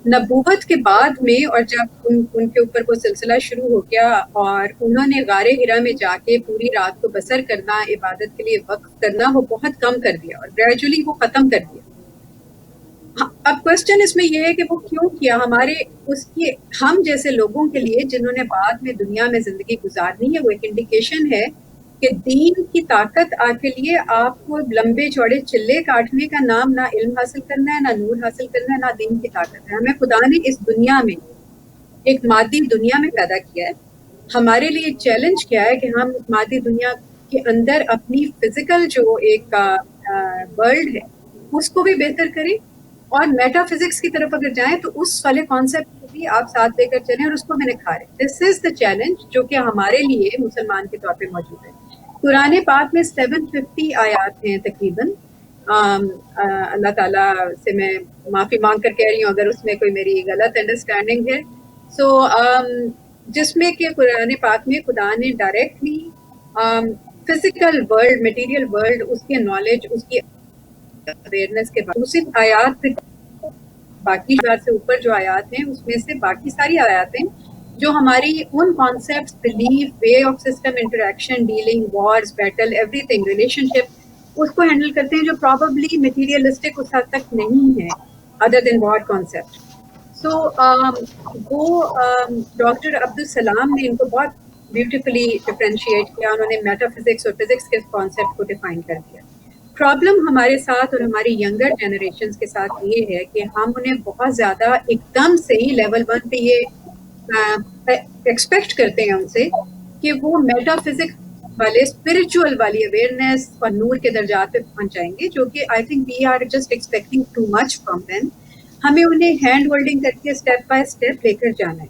نبوت کے بعد میں، اور جب ان کے اوپر وہ سلسلہ شروع ہو گیا اور انہوں نے غار حرا میں جا کے پوری رات کو بسر کرنا، عبادت کے لیے وقف کرنا، وہ بہت کم کر دیا اور گریجولی وہ ختم کر دیا. اب کوشچن اس میں یہ ہے کہ وہ کیوں کیا؟ ہم جیسے لوگوں کے لیے جنہوں نے بعد میں دنیا میں زندگی گزارنی ہے، وہ ایک انڈیکیشن ہے کہ دین کی طاقت کے لیے آپ کو لمبے چوڑے چلے کاٹنے کا نام نہ علم حاصل کرنا ہے، نہ نور حاصل کرنا ہے، نہ دین کی طاقت ہے. ہمیں خدا نے اس دنیا میں ایک مادی دنیا میں پیدا کیا ہے. ہمارے لیے چیلنج کیا ہے کہ ہم مادی دنیا کے اندر اپنی فزیکل جو ایک ورلڈ ہے اس کو بھی بہتر کریں، اور میٹا فزکس کی طرف اگر جائیں تو اس والے کانسیپٹ کو بھی آپ ساتھ لے کر چلیں اور اس کو بھی نکھاریں. دس از دا چیلنج جو کہ ہمارے لیے مسلمان کے طور پہ موجود ہے. قرآن پاک میں 750 آیات ہیں تقریباً. اللہ تعالیٰ سے میں معافی مانگ کر کہہ رہی ہوں اگر اس میں کوئی میری غلط انڈرسٹینڈنگ ہے. سو جس میں کہ قرآن پاک میں خدا نے directly physical world, material world, اس کے نالج، اس کی اویئرنیس کے بعد دوسری آیات باقی 1000 سے اوپر جو آیات ہیں اس میں سے باقی ساری آیاتیں جو ہماری ان concepts, belief, way of system, interaction, dealing, wars, battle, every thing, relationship, اس کو ہینڈل کرتے ہیں جو پرابیبلی میٹیریلسٹک اس حد تک نہیں ہے ادر دین وار کانسیپٹ. سو وہ ڈاکٹر عبدالسلام نے ان کو بہت بیوٹیفلی ڈفرینشیٹ کیا. انہوں نے میٹا فزکس اور فزکس کے کانسیپٹ کو ڈیفائن کر دیا. پرابلم ہمارے ساتھ اور ہماری ینگر جنریشنز کے ساتھ یہ ہے کہ ہم انہیں بہت زیادہ ایک دم سے ہی لیول 1 پہ یہ ایکسپیکٹ کرتے ہیں ان سے کہ وہ میٹا فزکس والے، اسپرچول والی اویئرنیس اور نور کے درجات پہ پہنچ جائیں گے، جو کہ I think we are just expecting too much from them. ہمیں انہیں ہینڈ ہولڈنگ کر کے اسٹیپ بائی اسٹیپ لے کر جانا ہے.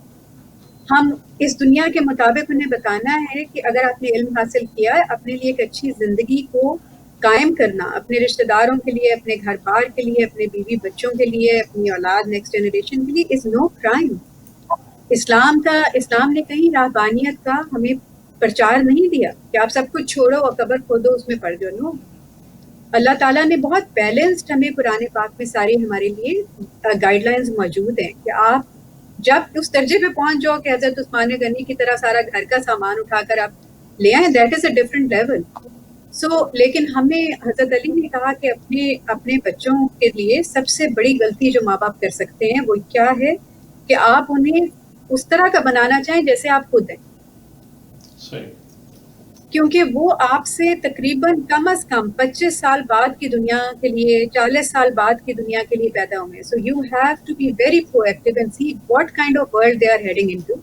ہم اس دنیا کے مطابق انہیں بتانا ہے کہ اگر آپ نے علم حاصل کیا ہے، اپنے لیے ایک اچھی زندگی کو قائم کرنا، اپنے رشتہ داروں کے لیے، اپنے گھر بار کے لیے، اپنے بیوی بچوں کے لیے، اپنی اولاد نیکسٹ جنریشن کے لیے، از نو کرائم. اسلام نے کہیں رہبانیت کا ہمیں پرچار نہیں دیا کہ آپ سب کچھ چھوڑو اور قبر کھودو اس میں پڑ جاؤ. نو، اللہ تعالیٰ نے بہت بیلنسڈ ہمیں قرآن پاک میں ساری ہمارے لیے گائیڈ لائنز موجود ہیں کہ آپ جب اس درجے پہ پہنچ جاؤ کہ حضرت عثمان غنی کی طرح سارا گھر کا سامان اٹھا کر آپ لے آئیں، that is a different level. لیکن ہمیں حضرت علی نے کہا کہ اپنے بچوں کے لیے سب سے بڑی غلطی جو ماں باپ کر سکتے ہیں وہ کیا ہے کہ آپ انہیں اس طرح کا بنانا چاہیں جیسے آپ خود ہیں. صحیح. کیونکہ وہ آپ سے تقریباً کم از کم 25 سال بعد کی دنیا کے لیے، 40 سال بعد کی دنیا کے لیے پیدا ہوئے. So you have to be very proactive and see what kind of world they are heading into,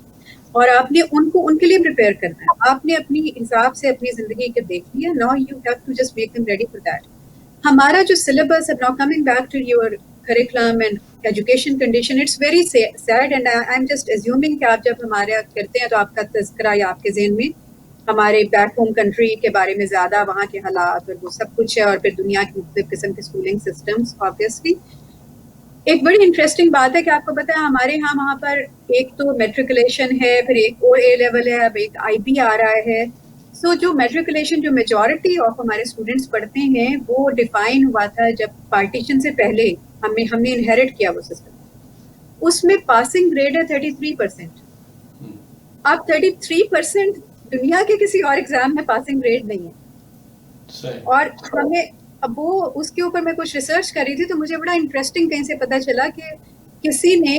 اور آپ نے ان کے لیے پریپیئر کرنا ہے. آپ نے اپنی حساب سے اپنی زندگی کے دیکھ لیا. Now you have to just make them ready for that. ہمارا جو سلیبس ہے، now coming back to your curriculum and education condition, it's very sad and I am just assuming کہ آپ جب ہمارے کرتے ہیں تو آپ کا تذکرہ یا آپ کے ذہن میں ہمارے بیک ہوم کنٹری کے بارے میں زیادہ، وہاں کے حالات اور وہ سب کچھ ہے، اور پھر دنیا کی مختلف قسم کے اسکولنگ سسٹمس. آبویسلی ایک بڑی انٹرسٹنگ بات ہے کہ آپ کو پتہ ہے ہمارے ہاں وہاں پر ایک تو میٹریکولیشن ہے، پھر ایک اور اے لیول ہے، اب ایک آئی بی آ رہا ہے. سو جو میٹریکولیشن جو میجورٹی آف ہمارے اسٹوڈنٹس پڑھتے ہیں وہ ڈیفائن ہوا تھا جب پارٹیشن سے پہلے ہم نے انہیرٹ کیا وہ سسٹم. اس میں پاسنگ گریڈ ہے 33%. اب 33% دنیا کے کسی اور ایگزام میں پاسنگ گریڈ نہیں ہے. اور ہمیں اب وہ اس کے اوپر میں کچھ ریسرچ کر رہی تھی تو مجھے بڑا انٹرسٹنگ کہیں سے پتا چلا کہ کسی نے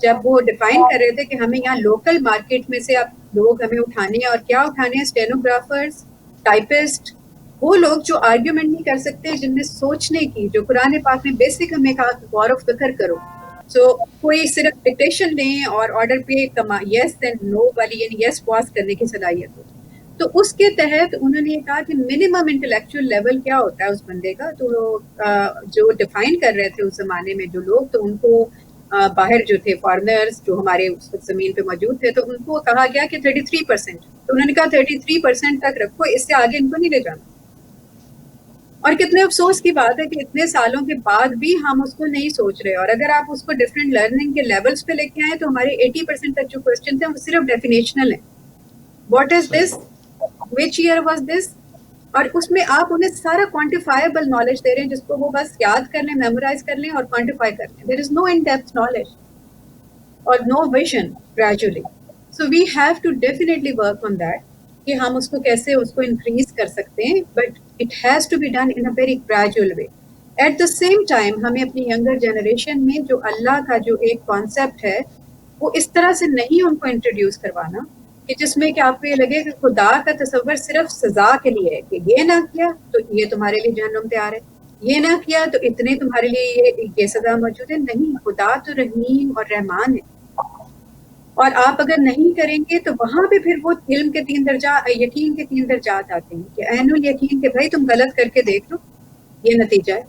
جب وہ ڈیفائن کر رہے تھے کہ ہمیں یہاں لوکل مارکیٹ میں سے اب لوگ ہمیں اٹھانے ہیں، اور کیا اٹھانے ہیں، اسٹینوگرافرز، ٹائپسٹ، وہ لوگ جو آرگیومنٹ نہیں کر سکتے، جن میں سوچنے کی، جو قرآن پاک میں بیسک ہمیں کہا کہ غور و فکر کرو. سو کوئی صرف ڈکٹیشن لیں اور آرڈر پہ یس اینڈ نو والی، یعنی یس پاس کرنے کی صلاحیت ہو. تو اس کے تحت انہوں نے یہ کہا کہ منیمم انٹلیکچوئل لیول کیا ہوتا ہے اس بندے کا. تو جو ڈیفائن کر رہے تھے اس زمانے میں جو لوگ، تو ان کو باہر جو تھے فارنرز جو ہمارے اس وقت زمین پہ موجود تھے، تو ان کو کہا گیا کہ 33%. تو انہوں نے کہا 33% تک رکھو، اس سے آگے ان کو نہیں لے جانا. اور کتنے افسوس کی بات ہے کہ اتنے سالوں کے بعد بھی ہم اس کو نہیں سوچ رہے. اور اگر آپ اس کو ڈفرینٹ لرننگ کے لیولز پہ لے کے آئیں تو ہمارے 80% تک جو کوسچنز ہیں وہ صرف ڈیفینیشنل ہیں. What is this, which year was this, اور اس میں آپ انہیں سارا کوانٹیفائبل نالج دے رہے ہیں جس کو وہ بس یاد کر لیں، میمورائز کر لیں اور کوانٹیفائی کر لیں. دیر از نو ان ڈیپتھ نالج اور new vision gradually. So we have to definitely work on that کہ ہم اس کو کیسے اس کو انکریز کر سکتے ہیں، but it has to be done in a very gradual way. At the same time ہمیں اپنی ینگر جنریشن میں جو اللہ کا جو ایک کانسیپٹ ہے وہ اس طرح سے نہیں ان کو انٹروڈیوس کروانا کہ جس میں کہ آپ کو یہ لگے کہ خدا کا تصور صرف سزا کے لیے ہے کہ یہ نہ کیا تو یہ تمہارے لیے جہنم تیار ہے، یہ نہ کیا تو اتنے تمہارے لیے یہ سزا موجود ہے. نہیں، خدا تو رحیم اور رحمان ہے، اور آپ اگر نہیں کریں گے تو وہاں پہ پھر وہ علم کے 3 درجہ، یقین کے 3 درجات آتے ہیں کہ عین الیقین کہ بھائی تم غلط کر کے دیکھ لو، یہ نتیجہ ہے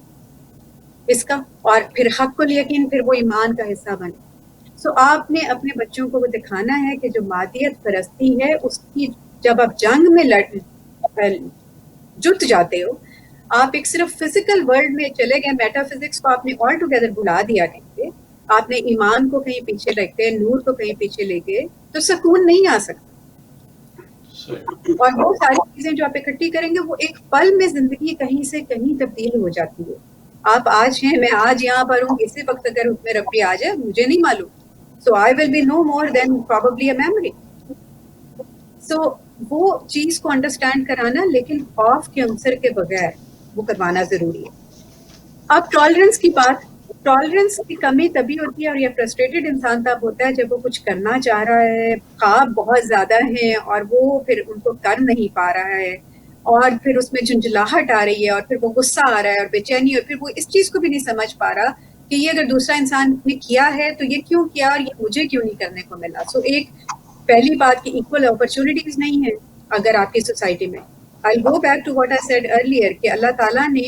اس کا، اور پھر حق الیقین پھر وہ ایمان کا حصہ بنے. سو آپ نے اپنے بچوں کو وہ دکھانا ہے کہ جو مادیت پرستی ہے اس کی جب آپ جنگ میں جت جاتے ہو، آپ ایک صرف فزیکل ورلڈ میں چلے گئے، میٹا فزکس کو آپ نے آل ٹوگیدر بھلا دیا کہیں پہ، آپ نے ایمان کو کہیں پیچھے رکھ کے نور کو کہیں پیچھے لے کے، تو سکون نہیں آ سکتا. اور وہ ساری چیزیں جو آپ اکٹھی کریں گے وہ ایک پل میں زندگی کہیں سے کہیں تبدیل ہو جاتی ہے. آپ آج ہیں، میں آج یہاں پر ہوں، اسی وقت اگر حکم ربی آ جائے مجھے نہیں معلوم، so I will be no more than probably a memory. So وہ چیز کو انڈرسٹینڈ کرانا، لیکن خوف کے عنصر کے بغیر وہ کروانا ضروری ہے. اب ٹالرنس کی بات، ٹالرنس کی کمی تبھی ہوتی ہے اور یہ فرسٹریٹڈ انسان تب ہوتا ہے جب وہ کچھ کرنا چاہ رہا ہے، خواب بہت زیادہ ہیں اور وہ پھر ان کو کر نہیں پا رہا ہے، اور پھر اس میں جھنجھلاہٹ آ رہی ہے، اور پھر وہ غصہ آ رہا ہے اور بے چینی، اور پھر وہ اس چیز کو بھی نہیں سمجھ پا رہا کہ یہ اگر دوسرا انسان نے کیا ہے تو یہ کیوں کیا اور یہ مجھے کیوں نہیں کرنے کو ملا. سو ایک پہلی بات کہ ایکول اپرچونٹیز نہیں ہیں اگر آپ کی سوسائٹی میں. I'll go back to what I said earlier کہ اللہ تعالیٰ نے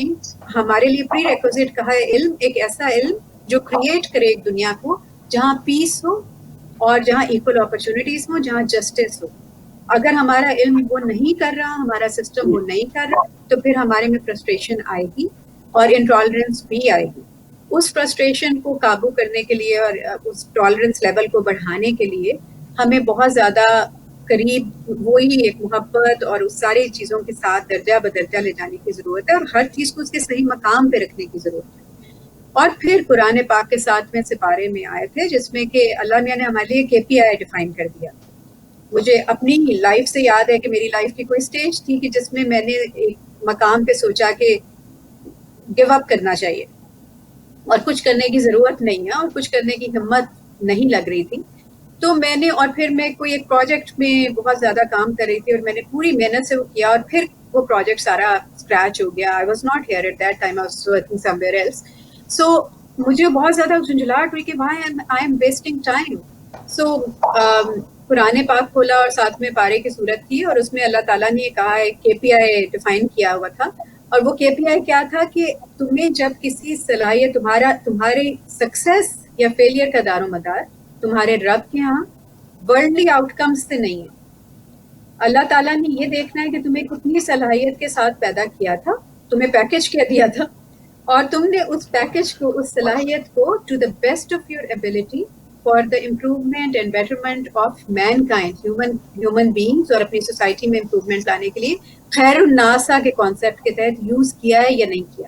ہمارے لیے پری ریکوزٹ کہا ہے علم، ایک ایسا علم جو کریٹ کرے ایک دنیا کو جہاں پیس ہو اور جہاں ایکول اپرچونٹیز ہو، جہاں جسٹس ہو. اگر ہمارا علم وہ نہیں کر رہا، ہمارا سسٹم وہ نہیں کر رہا، تو پھر ہمارے میں فرسٹریشن آئے گی اور انٹالرنس بھی آئے گی. اس فرسٹریشن کو قابو کرنے کے لیے اور اس ٹالرنس لیول کو بڑھانے کے لیے ہمیں بہت زیادہ قریب وہی ایک محبت اور اس ساری چیزوں کے ساتھ درجہ بدرجہ لے جانے کی ضرورت ہے، اور ہر چیز کو اس کے صحیح مقام پہ رکھنے کی ضرورت ہے۔ اور پھر قرآن پاک کے 7ویں سپارے میں آئے تھے جس میں کہ اللہ میاں نے ہمارے لیے KPI ڈیفائن کر دیا۔ مجھے اپنی لائف سے یاد ہے کہ میری لائف کی کوئی سٹیج تھی کہ جس میں میں نے ایک مقام پہ سوچا کہ گیو اپ کرنا چاہیے اور کچھ کرنے کی ضرورت نہیں ہے اور کچھ کرنے کی ہمت نہیں لگ رہی تھی، تو میں نے اور پھر میں کوئی ایک پروجیکٹ میں بہت زیادہ کام کر رہی تھی اور میں نے پوری محنت سے وہ کیا اور پھر وہ پروجیکٹ سارا اسکریچ ہو گیا۔ I was not here at that time, I was working somewhere else. So مجھے بہت زیادہ جھنجھلاہٹ ہوئی کہ why I am wasting time. So Quran پاک کھولا اور 7ویں پارے کی صورت تھی اور اس میں اللہ تعالیٰ نے کہا ہے KPI ڈیفائن کیا ہوا تھا، اور وہ KPI کیا تھا کہ تمہیں جب کسی صلاحیت تمہاری سکسیس یا فیلئر کا دار و مدار تمہارے رب کے ہاں ورلڈلی آؤٹ کمز سے نہیں ہے۔ اللہ تعالیٰ نے یہ دیکھنا ہے کہ تمہیں کتنی صلاحیت کے ساتھ پیدا کیا تھا، تمہیں پیکج کیا دیا تھا، اور تم نے اس پیکج کو، اس صلاحیت کو to the best of your ability for the improvement and betterment of mankind, human beings, اور اپنی سوسائٹی میں امپروومنٹ لانے کے لیے خیر الناسا کے کانسیپٹ کے تحت یوز کیا ہے یا نہیں کیا۔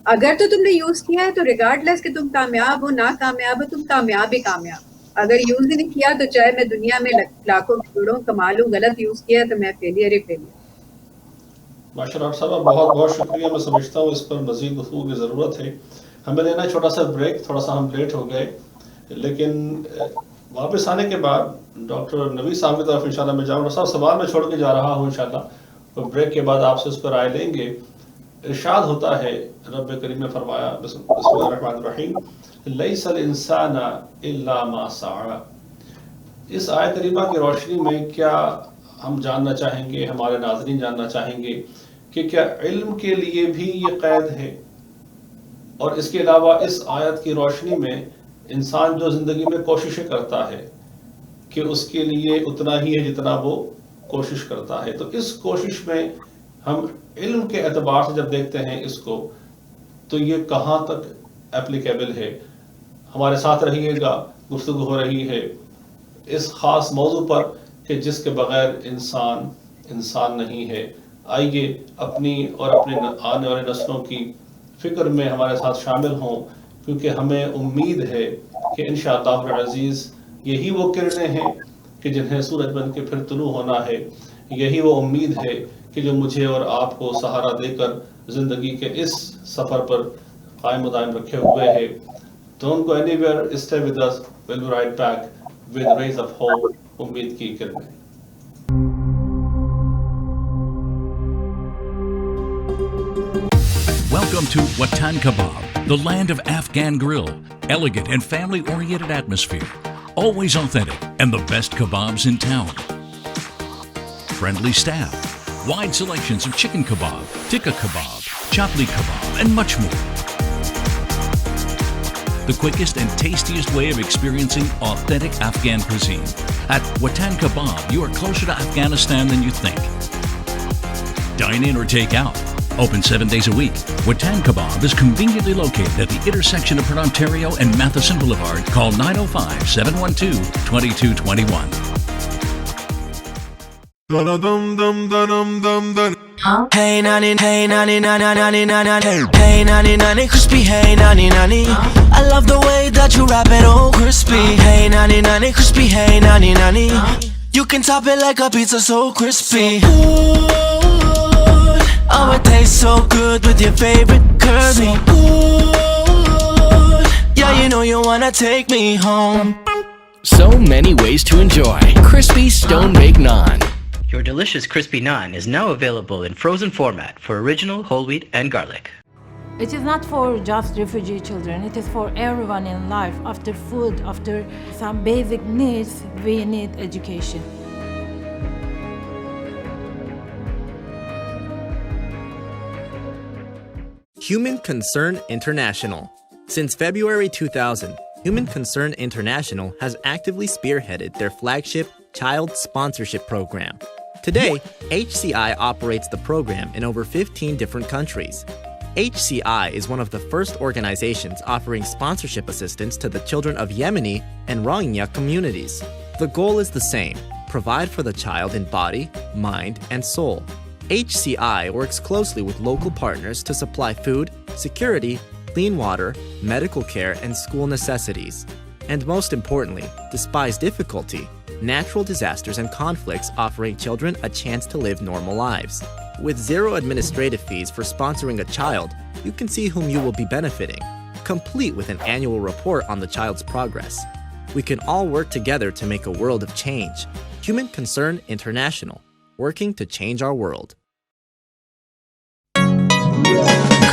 اگر تو تم نے یوز کیا ہے تو ریگارڈلیس کہ تم کامیاب ہو ناکامیاب ہو، تم کامیاب ہی کامیاب۔ اگر یوز ہی نہیں کیا تو چاہے میں دنیا میں لاکھوں کروڑوں کما لوں، غلط یوز کیا تو میں فیلئر ہی فیلئر۔ ماشاء اللہ صاحبہ، بہت بہت شکریہ۔ میں سمجھتا ہوں اس پر مزید گفتگو کی ضرورت ہے۔ ہمیں لینا چھوٹا سا بریک، تھوڑا سا ہم لیٹ ہو گئے، لیکن واپس آنے کے بعد ڈاکٹر نوید صاحب کی طرف انشاءاللہ میں جاؤں گا۔ صاحب سوال میں چھوڑ کے جا رہا ہوں انشاءاللہ، تو بریک کے بعد آپ سے اس پر رائے لیں گے۔ ارشاد ہوتا ہے، رب کریم نے فرمایا بسم اللہ الرحمن الرحیم، لیس الانسان الا ما سعی۔ اس آیت کریمہ کی روشنی میں کیا ہم جاننا چاہیں گے، ہمارے ناظرین جاننا چاہیں گے کہ کیا علم کے لیے بھی یہ قید ہے؟ اور اس کے علاوہ اس آیت کی روشنی میں انسان جو زندگی میں کوششیں کرتا ہے کہ اس کے لیے اتنا ہی ہے جتنا وہ کوشش کرتا ہے، تو اس کوشش میں ہم علم کے اعتبار سے جب دیکھتے ہیں اس کو، تو یہ کہاں تک اپلیکیبل ہے؟ ہمارے ساتھ رہیے گا، گفتگو ہو رہی ہے اس خاص موضوع پر کہ جس کے بغیر انسان نہیں ہے۔ آئیے اپنی اور اپنے آنے والی نسلوں کی فکر میں ہمارے ساتھ شامل ہوں، کیونکہ ہمیں امید ہے کہ انشاءاللہ العزیز یہی وہ کرنیں ہیں کہ جنہیں سورج بن کے پھر طلوع ہونا ہے۔ یہی وہ امید ہے کہ جو مجھے اور آپ کو سہارا دے کر زندگی کے اس سفر پر قائم و دائم رکھے ہوئے ہے۔ Don't go anywhere, stay with us, we'll be right back with rays of hope، امید کی کرنیں۔ Welcome to Watan Kebab, the land of Afghan grill. Elegant and family-oriented atmosphere. Always authentic and the best kebabs in town. Friendly staff. Wide selections of chicken kebab, tikka kebab, chapli kebab, and much more. The quickest and tastiest way of experiencing authentic Afghan cuisine. At Watan Kebab, you are closer to Afghanistan than you think. Dine in or take out. Open 7 days a week. Watan Kebab is conveniently located at the intersection of Port Ontario and Matheson Boulevard. Call 905-712-2221. Hey nani, hey nani, nani, nani, nani, hey nani, nani, crispy, hey nani, nani. I love the way that you wrap it, oh crispy. Hey nani, nani, crispy, hey nani, nani. You can top it like a pizza, so crispy. Oh, it tastes so good with your favorite curry. Yeah, you know you wanna take me home. So many ways to enjoy crispy stone baked naan. Your delicious crispy naan is now available in frozen format for original whole wheat and garlic. It is not for just refugee children, it is for everyone in life. After food, after some basic needs, we need education. Human Concern International. Since February 2000, Human Concern International has actively spearheaded their flagship child sponsorship program. Today, HCI operates the program in over 15 different countries. HCI is one of the first organizations offering sponsorship assistance to the children of Yemeni and Rohingya communities. The goal is the same: provide for the child in body, mind, and soul. HCI works closely with local partners to supply food, security, clean water, medical care, and school necessities. And most importantly, despite difficulty, natural disasters and conflicts, offering children a chance to live normal lives. With zero administrative fees for sponsoring a child, you can see whom you will be benefiting, complete with an annual report on the child's progress. We can all work together to make a world of change. Human Concern International, working to change our world.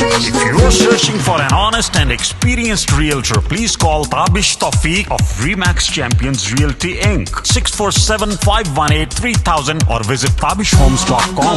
If you're searching for an honest and experienced realtor, please call Tabish Tawfiq of Remax Champions Realty Inc. 647-518-3000 or visit tabishhomes.com.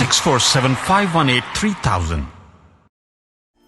647-518-3000।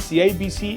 CIBC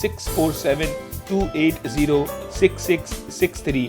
647-280-6663।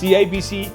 CIBC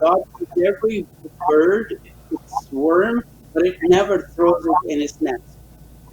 God puts every bird its worm but it never throws it in its nest।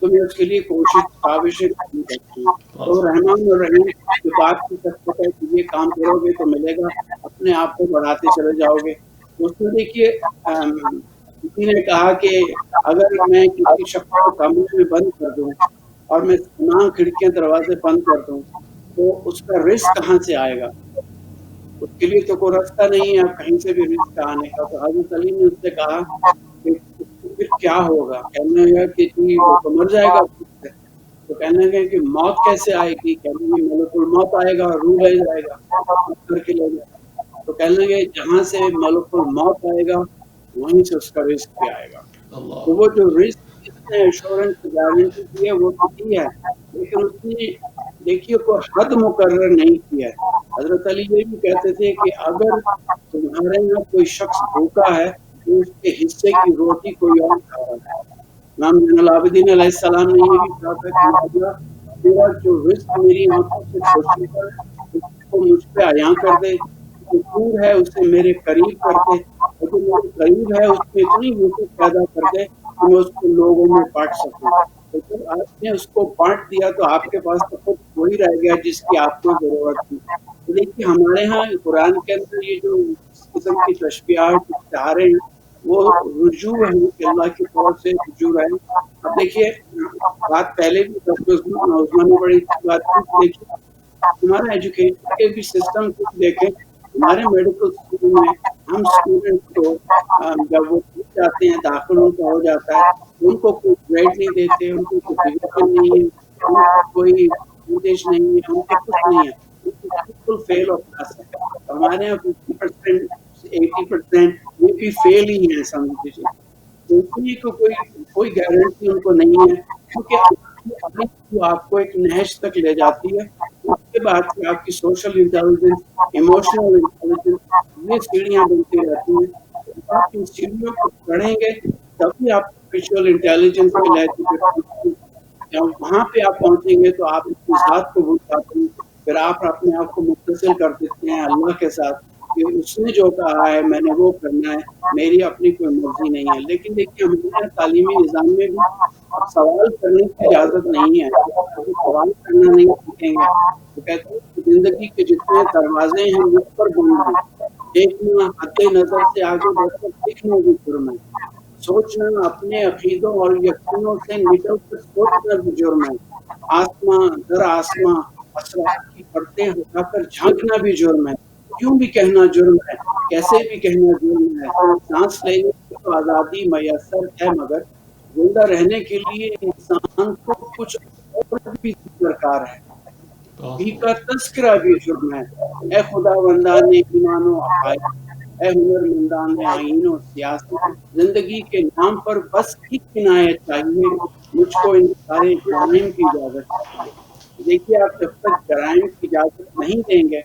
تو میں اس کے لیے کاوشیں کرنی پڑتی ہوں. تو رحمان اور رحیم جو بات کی سکتا ہے کہ یہ کام کرو گے تو ملے گا، اپنے آپ کو بڑھاتے چلے جاؤ گے. اس میں دیکھیے کسی نے کہا کہ اگر میں کسی شخص کو کمرے میں بند کر دوں اور میں تمام کھڑکیاں دروازے بند کر دوں تو اس کا رزق کہاں سے آئے گا؟ اس کے لیے تو کوئی راستہ نہیں ہے کہیں سے بھی رزق آنے کا. تو حضرت علی نے اس سے کہا کہ پھر کیا ہوگا؟ کہنے لگا کہ جی وہ تو مر جائے گا. تو کہنے لگے کہ موت کیسے آئے گی؟ کہنے لگے ملک الموت آئے گا، روح لے جائے گا، کر کے لے جائے گا. تو کہنے لگے جہاں سے ملک الموت آئے گا وہیں سے اس کا رزق بھی آئے گا. تو وہ جو رزق جس نے ایشورنس گارنٹی کی ہے وہ تو کی ہے، لیکن اس نے دیکھیے کوئی حد مقرر نہیں کیا ہے. حضرت علی یہ بھی کہتے تھے کہ اگر تمہارے یہاں کوئی شخص بھوکا ہے تو اس کے حصے کی روٹی کوئی اور کھا رہا ہے. امام زین العابدین علیہ السلام نے یہ بھی کہا تھا کہ اللہ تیرا جو رزق میری آنکھوں سے چھوٹی ہے اس کو مجھ پہ عیاں کر دے، جو دور ہے اسے میرے قریب کر دے، اور جو میرے قریب ہے اس میں اتنی وسعت پیدا کر دے کہ میں اس کو لوگوں میں بانٹ سکوں. تو جب آپ نے اس کو بانٹ دیا تو آپ کے پاس تو خود وہی رہ گیا جس کی آپ کو ضرورت تھی. تو دیکھیے ہمارے ہاں قرآن کے اندر یہ جو اس قسم کی تشبیہات اشارے ہیں وہ رجوع ہے کہ اللہ کی طرف سے رجوع ہے. اب دیکھیے بات پہلے بھی عثمان نے بڑی بات کی. دیکھیے ہمارا ایجوکیشن کے بھی سسٹم کو دیکھیں. ہمارے میڈیکل اسکول میں ہم اسٹوڈنٹ کو جب وہ جاتے ہیں داخل ان کا ہو جاتا ہے ان کو کوئی گریڈ نہیں دیتے، ان کو کوئی ڈویژن نہیں ہے، ان کو کوئی انگلش نہیں ہے، ان کو کچھ نہیں ہے، بالکل فیل آف کلاس ہے. ہمارے یہاں 50% 80% یہ بھی فیل ہی ہیں سمجھ لیجیے. تو اس لیے کوئی گارنٹی ان کو نہیں ہے کیونکہ آپ کو ایک نہج تک لے جاتی ہے. اس کے بعد سے آپ کی سوشل انٹیلیجنس، ایموشنل انٹیلیجنس، یہ سیڑھیاں بنتی رہتی ہیں. آپ ان سیڑھیوں کو چڑھیں گے تبھی آپ اسپرچل انٹیلیجنس کے لے جب وہاں پہ آپ پہنچیں گے تو آپ اپنی ذات کو بھول جاتے ہیں. پھر آپ اپنے آپ کو متصل کر دیتے ہیں اللہ کے ساتھ کہ اس نے جو کہا ہے میں نے وہ کرنا ہے، میری اپنی کوئی مرضی نہیں ہے. لیکن دیکھیے ہمارے تعلیمی نظام میں بھی سوال کرنے کی اجازت نہیں ہے. سوال کرنا نہیں سیکھیں گے تو کہتے ہیں کہ زندگی کے جتنے دروازے ہیں مجھ پر بند ہیں. دیکھنا حد نظر سے آگے بڑھ کر دیکھنا بھی جرم ہے. سوچنا اپنے عقیدوں اور یقینوں سے نکل کر سوچنا بھی جرم ہے. آسماں در آسماں اسرار کی پرتیں ہٹا کر جھانکنا بھی جرم ہے. کیوں بھی کہنا جرم ہے، کیسے بھی کہنا جرم ہے. سانس لینے کی تو آزادی میسر ہے مگر زندہ رہنے کے لیے انسان کو کچھ اور بھی درکار ہے. بھی کا تذکرہ بھی جرم ہے. اے خدا بندان ایمان و عقائد، اے ہنر مندان آئین و سیاست، زندگی کے نام پر بس ایک عنایت چاہیے، مجھ کو ان سارے جرائم کی اجازت چاہیے. دیکھیے آپ جب تک جرائم کی اجازت نہیں دیں گے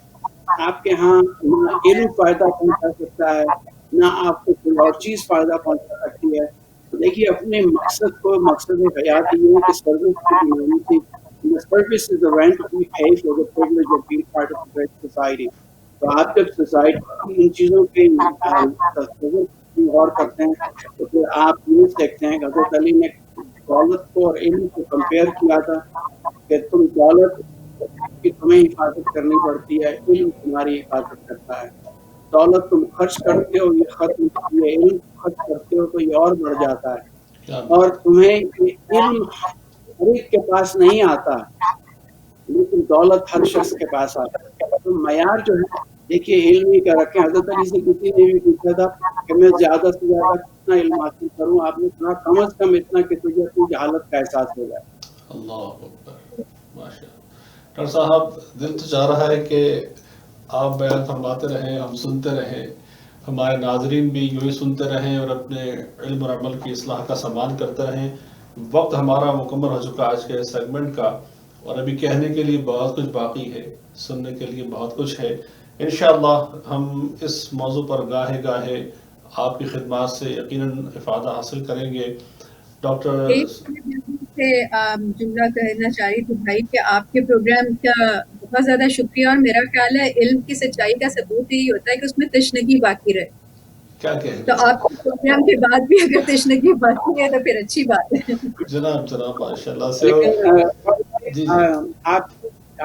آپ کے ہاں نہ علم فائدہ پہنچا سکتا ہے نہ آپ کو کوئی اور چیز فائدہ پہنچا سکتی ہے. تو دیکھیے اپنے مقصد کو، مقصد حیات یہ ہے کہ سروس کی بیماری تھی. The service is the rent we pay for the privilege of being part of a great society. تو آپ جب سوسائٹی ان چیزوں کے غور کرتے ہیں تو پھر آپ یہ دیکھتے ہیں کہ حضرت علی نے دولت کو اور علم کو کمپیئر کیا تھا کہ تم دولت کی تمہیں حفاظت کرنی پڑتی ہے، علم تمہاری حفاظت کرتا ہے. دولت تم خرچ کرتے ہو یہ ختم ہوتی ہے، علم خرچ کرتے ہو تو یہ اور بڑھ جاتا ہے. اور تمہیں علم ہر ایک کے پاس نہیں آتا لیکن دولت ہر شخص کے پاس آتا ہے. تو معیار جو ہے دیکھیے علم ہی کا رکھیں. حضرت علی سے کسی نے بھی پوچھا تھا کہ میں زیادہ سے زیادہ کتنا علم حاصل کروں، آپ نے کہا کم از کم اتنا کہ تجھے اپنی جہالت کا احساس ہو جائے. اللہ اکبر، ماشاء اللہ. ڈاکٹر صاحب دل تو چاہ رہا ہے کہ آپ بیان فرماتے رہیں، ہم سنتے رہیں، ہمارے ناظرین بھی یوں ہی سنتے رہیں اور اپنے علم اور عمل کی اصلاح کا سامان کرتے رہیں. وقت ہمارا مکمل ہو چکا آج کے سیگمنٹ کا اور ابھی کہنے کے لیے بہت کچھ باقی ہے، سننے کے لیے بہت کچھ ہے. انشاءاللہ ہم اس موضوع پر گاہے گاہے آپ کی خدمات سے یقیناً افادہ حاصل کریں گے. ڈاکٹر سے جملہ کہنا چاہ رہی تھی بھائی کہ آپ کے پروگرام کا بہت زیادہ شکریہ، اور میرا خیال ہے علم کی سچائی کا ثبوت یہی ہوتا ہے کہ اس میں تشنگی باقی رہے. کیا کہیں تو آپ کے پروگرام کے بعد بھی اگر تشنگی بڑھتی ہے تو پھر اچھی بات ہے. جناب ماشاءاللہ سے.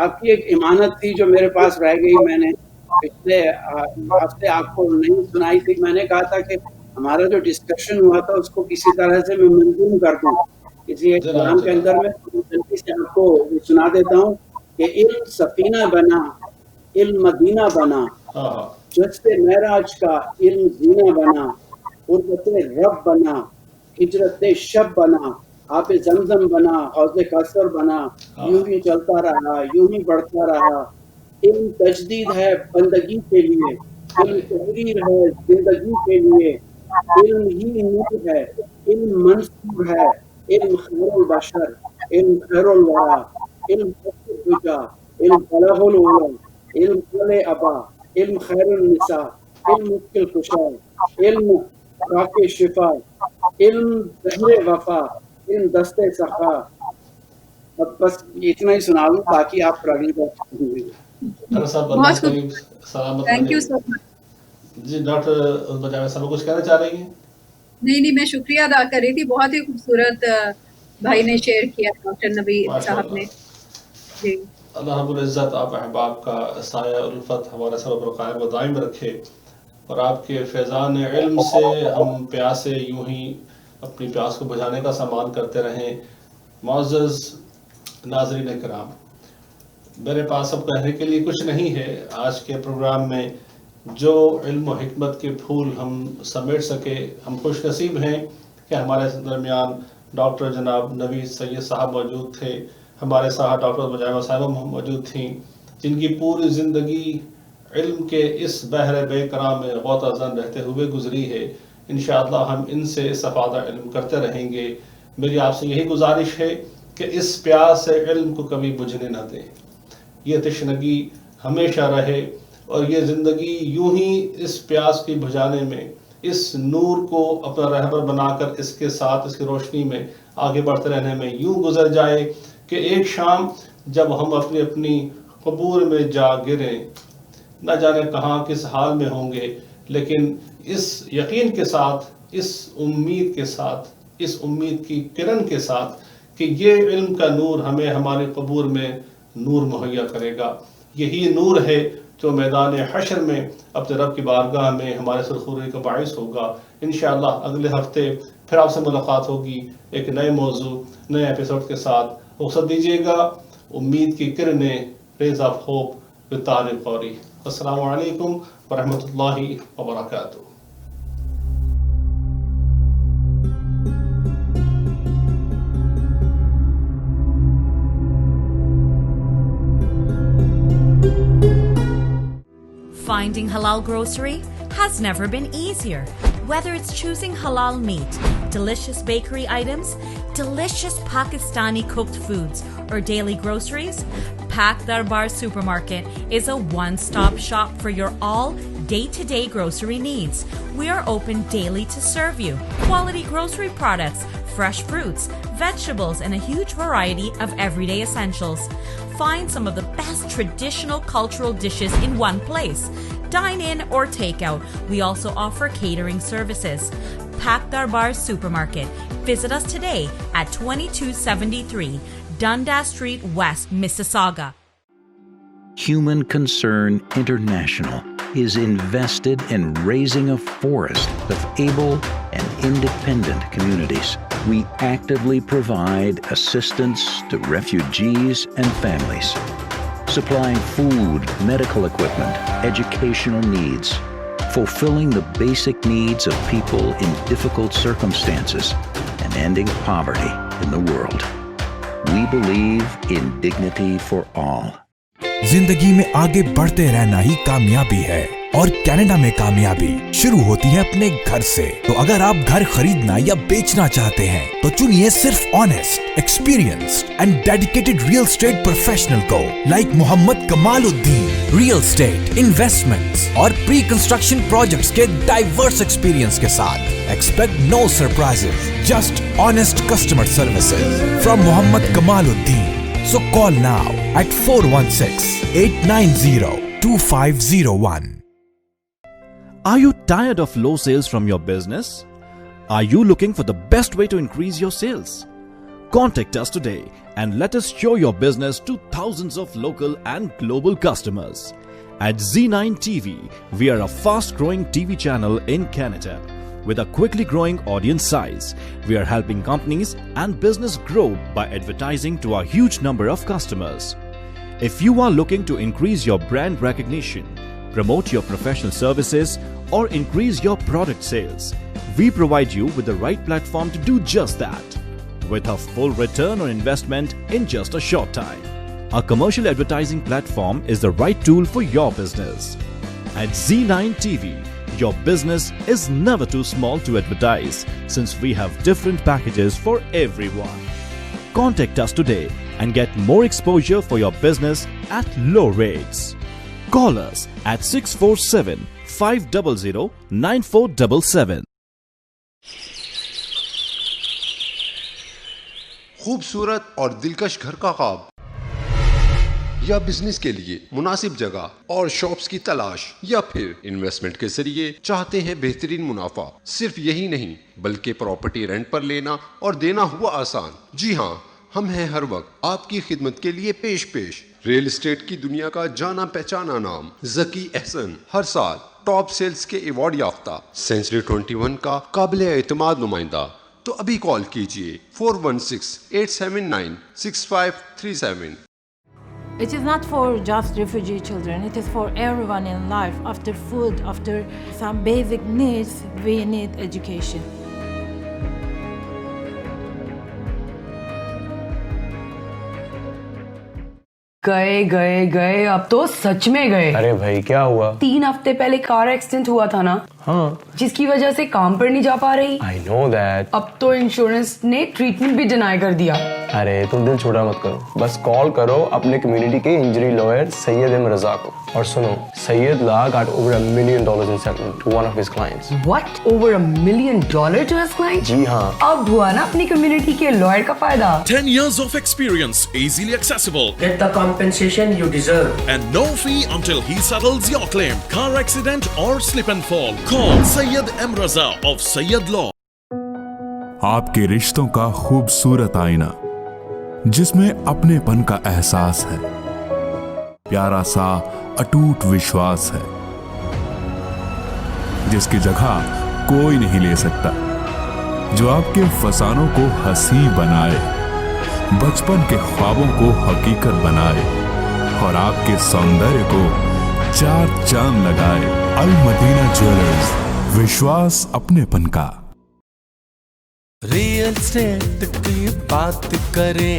آپ کی ایک امانت تھی جو میرے پاس رہ گئی. میں نے پچھلے ہفتے آپ کو نہیں سنائی تھی. میں نے کہا تھا کہ ہمارا جو ڈسکشن ہوا تھا اس کو کسی طرح سے میں منظوم کر دوں کسی ایک پروگرام کے اندر. میں جلدی سے آپ کو سنا دیتا ہوں کہ علم سفینہ بنا، علم مدینہ بنا، جس سے معراج کا علم زینہ بنا، قربت رب بنا، ہجرت شب بنا، آپ زمزم بنا، حوض کوثر بنا. یوں ہی چلتا رہا، یوں ہی بڑھتا رہا. علم تجدید ہے بندگی کے لیے، علم تحریر ہے زندگی کے لیے. علم ہی نور ہے، علم منصور ہے، علم خیر البشر، علم خیر الورا، علم الدجا، علم بلغ العلا، علم قل ابا، علم خیر النساء، علم مشکل کشا، علم راک شفا، علم زہر وفا، علم دست سخا. اب بس اتنا ہی سنا لوں، باقی آپ پر اگلی بار. Thank you so much. جی ڈاکٹر بجاوید صاحب کچھ کہنا چاہ رہی ہیں؟ نہیں میں شکریہ ادا کر رہی تھی. بہت ہی خوبصورت بھائی نے شیئر کیا ڈاکٹر نبی صاحب نے. جی اللہ رب العزت آپ احباب کا سایہ الفت ہمارے سب پر قائم و دائم رکھے، اور آپ کے فیضان علم سے ہم پیاسے یوں ہی اپنی پیاس کو بجھانے کا سامان کرتے رہیں. معزز ناظرین کرام، میرے پاس اب کہنے کے لیے کچھ نہیں ہے. آج کے پروگرام میں جو علم و حکمت کے پھول ہم سمیٹ سکے، ہم خوش نصیب ہیں کہ ہمارے درمیان ڈاکٹر جناب نوید سید صاحب موجود تھے، ہمارے ساتھ ڈاکٹر بجاوید صاحبہ موجود تھیں، جن کی پوری زندگی علم کے اس بحر بے کرام میں غوطہ زن رہتے ہوئے گزری ہے. انشاءاللہ ہم ان سے استفادہ علم کرتے رہیں گے. میری آپ سے یہی گزارش ہے کہ اس پیاس سے علم کو کبھی بجھنے نہ دیں. یہ تشنگی ہمیشہ رہے، اور یہ زندگی یوں ہی اس پیاس کی بجھانے میں، اس نور کو اپنا رہبر بنا کر اس کے ساتھ اس کی روشنی میں آگے بڑھتے رہنے میں یوں گزر جائے کہ ایک شام جب ہم اپنی اپنی قبور میں جا گریں، نہ جانے کہاں کس حال میں ہوں گے، لیکن اس یقین کے ساتھ، اس امید کے ساتھ، اس امید کی کرن کے ساتھ کہ یہ علم کا نور ہمیں ہماری قبور میں نور مہیا کرے گا. یہی نور ہے جو میدان حشر میں اپنے رب کی بارگاہ میں ہمارے سرخوری کا باعث ہوگا. انشاءاللہ اگلے ہفتے پھر آپ سے ملاقات ہوگی ایک نئے موضوع، نئے ایپیسوڈ کے ساتھ. رخصت دیجیے گا. امید کی کرنیں، rays of hope with Tariq قوری. السلام علیکم ورحمۃ اللہ وبرکاتہ. Finding halal grocery has never been easier. Whether it's choosing halal meat, delicious bakery items, delicious Pakistani cooked foods, or daily groceries, Pak Darbar Supermarket is a one-stop shop for your all day-to-day grocery needs. We are open daily to serve you. Quality grocery products, fresh fruits, vegetables, and a huge variety of everyday essentials. Find some of the best traditional cultural dishes in one place. Dine in or take out. We also offer catering services. Pak Darbar Supermarket. Visit us today at 2273 Dundas Street West, Mississauga. Human Concern International is invested in raising a forest of able and independent communities. We actively provide assistance to refugees and families, supplying food, medical equipment, educational needs, fulfilling the basic needs of people in difficult circumstances, and ending poverty in the world. We believe in dignity for all. زندگی میں آگے بڑھتے رہنا ہی کامیابی ہے، اور Canada میں کامیابی شروع ہوتی ہے اپنے گھر سے. تو اگر آپ گھر خریدنا یا بیچنا چاہتے ہیں تو چنیے صرف honest, experienced and dedicated real estate professional کو، like Muhammad Kamal Uddin. Real estate, investments اور پری کنسٹرکشن پروجیکٹس کے ڈائیورس ایکسپیرینس کے ساتھ. Expect no surprises, just honest customer services from Muhammad Kamal Uddin. So call now at 416-890-2501. Are you tired of low sales from your business? Are you looking for the best way to increase your sales? Contact us today and let us show your business to thousands of local and global customers. At Z9 TV, we are a fast-growing TV channel in Canada. With a quickly growing audience size, we are helping companies and business grow by advertising to a huge number of customers. If you are looking to increase your brand recognition, promote your professional services, or increase your product sales, we provide you with the right platform to do just that, with a full return on investment in just a short time. Our commercial advertising platform is the right tool for your business. At Z9 TV, your business is never too small to advertise, since we have different packages for everyone. Contact us today and get more exposure for your business at low rates. Call us at 647-500-9477. خوبصورت اور دلکش گھر کا خواب یا business کے لیے مناسب جگہ اور شاپس کی تلاش یا پھر انویسٹمنٹ کے ذریعے چاہتے ہیں بہترین منافع. صرف یہی نہیں بلکہ پراپرٹی رینٹ پر لینا اور دینا ہوا آسان. جی ہاں، ہم ہیں ہر وقت آپ کی خدمت کے لیے پیش. ریل اسٹیٹ کی دنیا کا جانا پہچانا نام ذکی احسن ہر سال ٹاپ سیلز کے ایوارڈ یافتہ سینچری 21 کا قابل اعتماد نمائندہ. تو ابھی کال کیجئے 416-879-6537. It is not for just refugee children, it is for everyone in life. After food, after some basic needs, we need education. گئے اب تو سچ میں گئے. ارے بھائی کیا ہوا؟ 3 ہفتے پہلے کار ایکسیڈنٹ ہوا تھا نا. ہاں. جس کی وجہ سے کام پر نہیں جا پا رہی. I know that. اب تو انشورنس نے ٹریٹمنٹ بھی ڈینائی کر دیا. ارے تم دل چھوٹا مت کرو، بس کال کرو اپنے کمیونٹی کے انجری لوئر سید ایم رضا کو. اور سنو، سید لا got over $1 million in settlement to one of his clients. What? Over $1 million to his client? جی ہاں. اب ہوا نا اپنی کمیونٹی کے لوئر کا فائدہ. 10 years of experience, easily accessible. Get the compensation you deserve. And no fee until he settles your claim. Car accident or slip and fall. Call Syed M. Raza of Syed Law. آپ کے رشتوں کا خوبصورت آئینہ جس میں اپنے پن کا احساس ہے، پیارا سا اٹوٹ وشواس ہے، جس کی جگہ کوئی نہیں لے سکتا، جو آپ کے فسانوں کو ہنسی بنائے، بچپن کے خوابوں کو حقیقت بنائے اور آپ کے سوندر کو 4 چاند لگائے. المدینہ جویلرز، وشواس اپنے پن کا. ریئل اسٹیٹ کی بات کرے،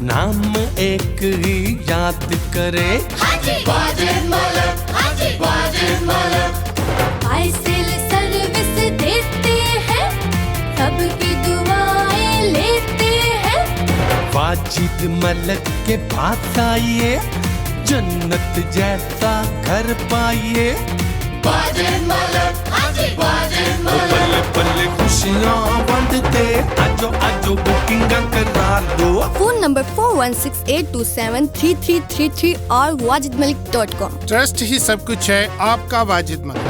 نام ایک ہی یاد کرے. واجد ملک، واجد ملک آئسل سروس دیتے ہیں، سب کی دعائیں لیتے ہیں. واجد ملک کے پاس آئیے، جنت جیسا گھر پائیے. واجد ملک، واجد ملک پلے پلے خوشیاں بانٹتے، آجو بکنگ کرا دو. فون نمبر 4168273333 اور wajidmalik.com. ٹرسٹ ہی سب کچھ ہے، آپ کا واجد ملک.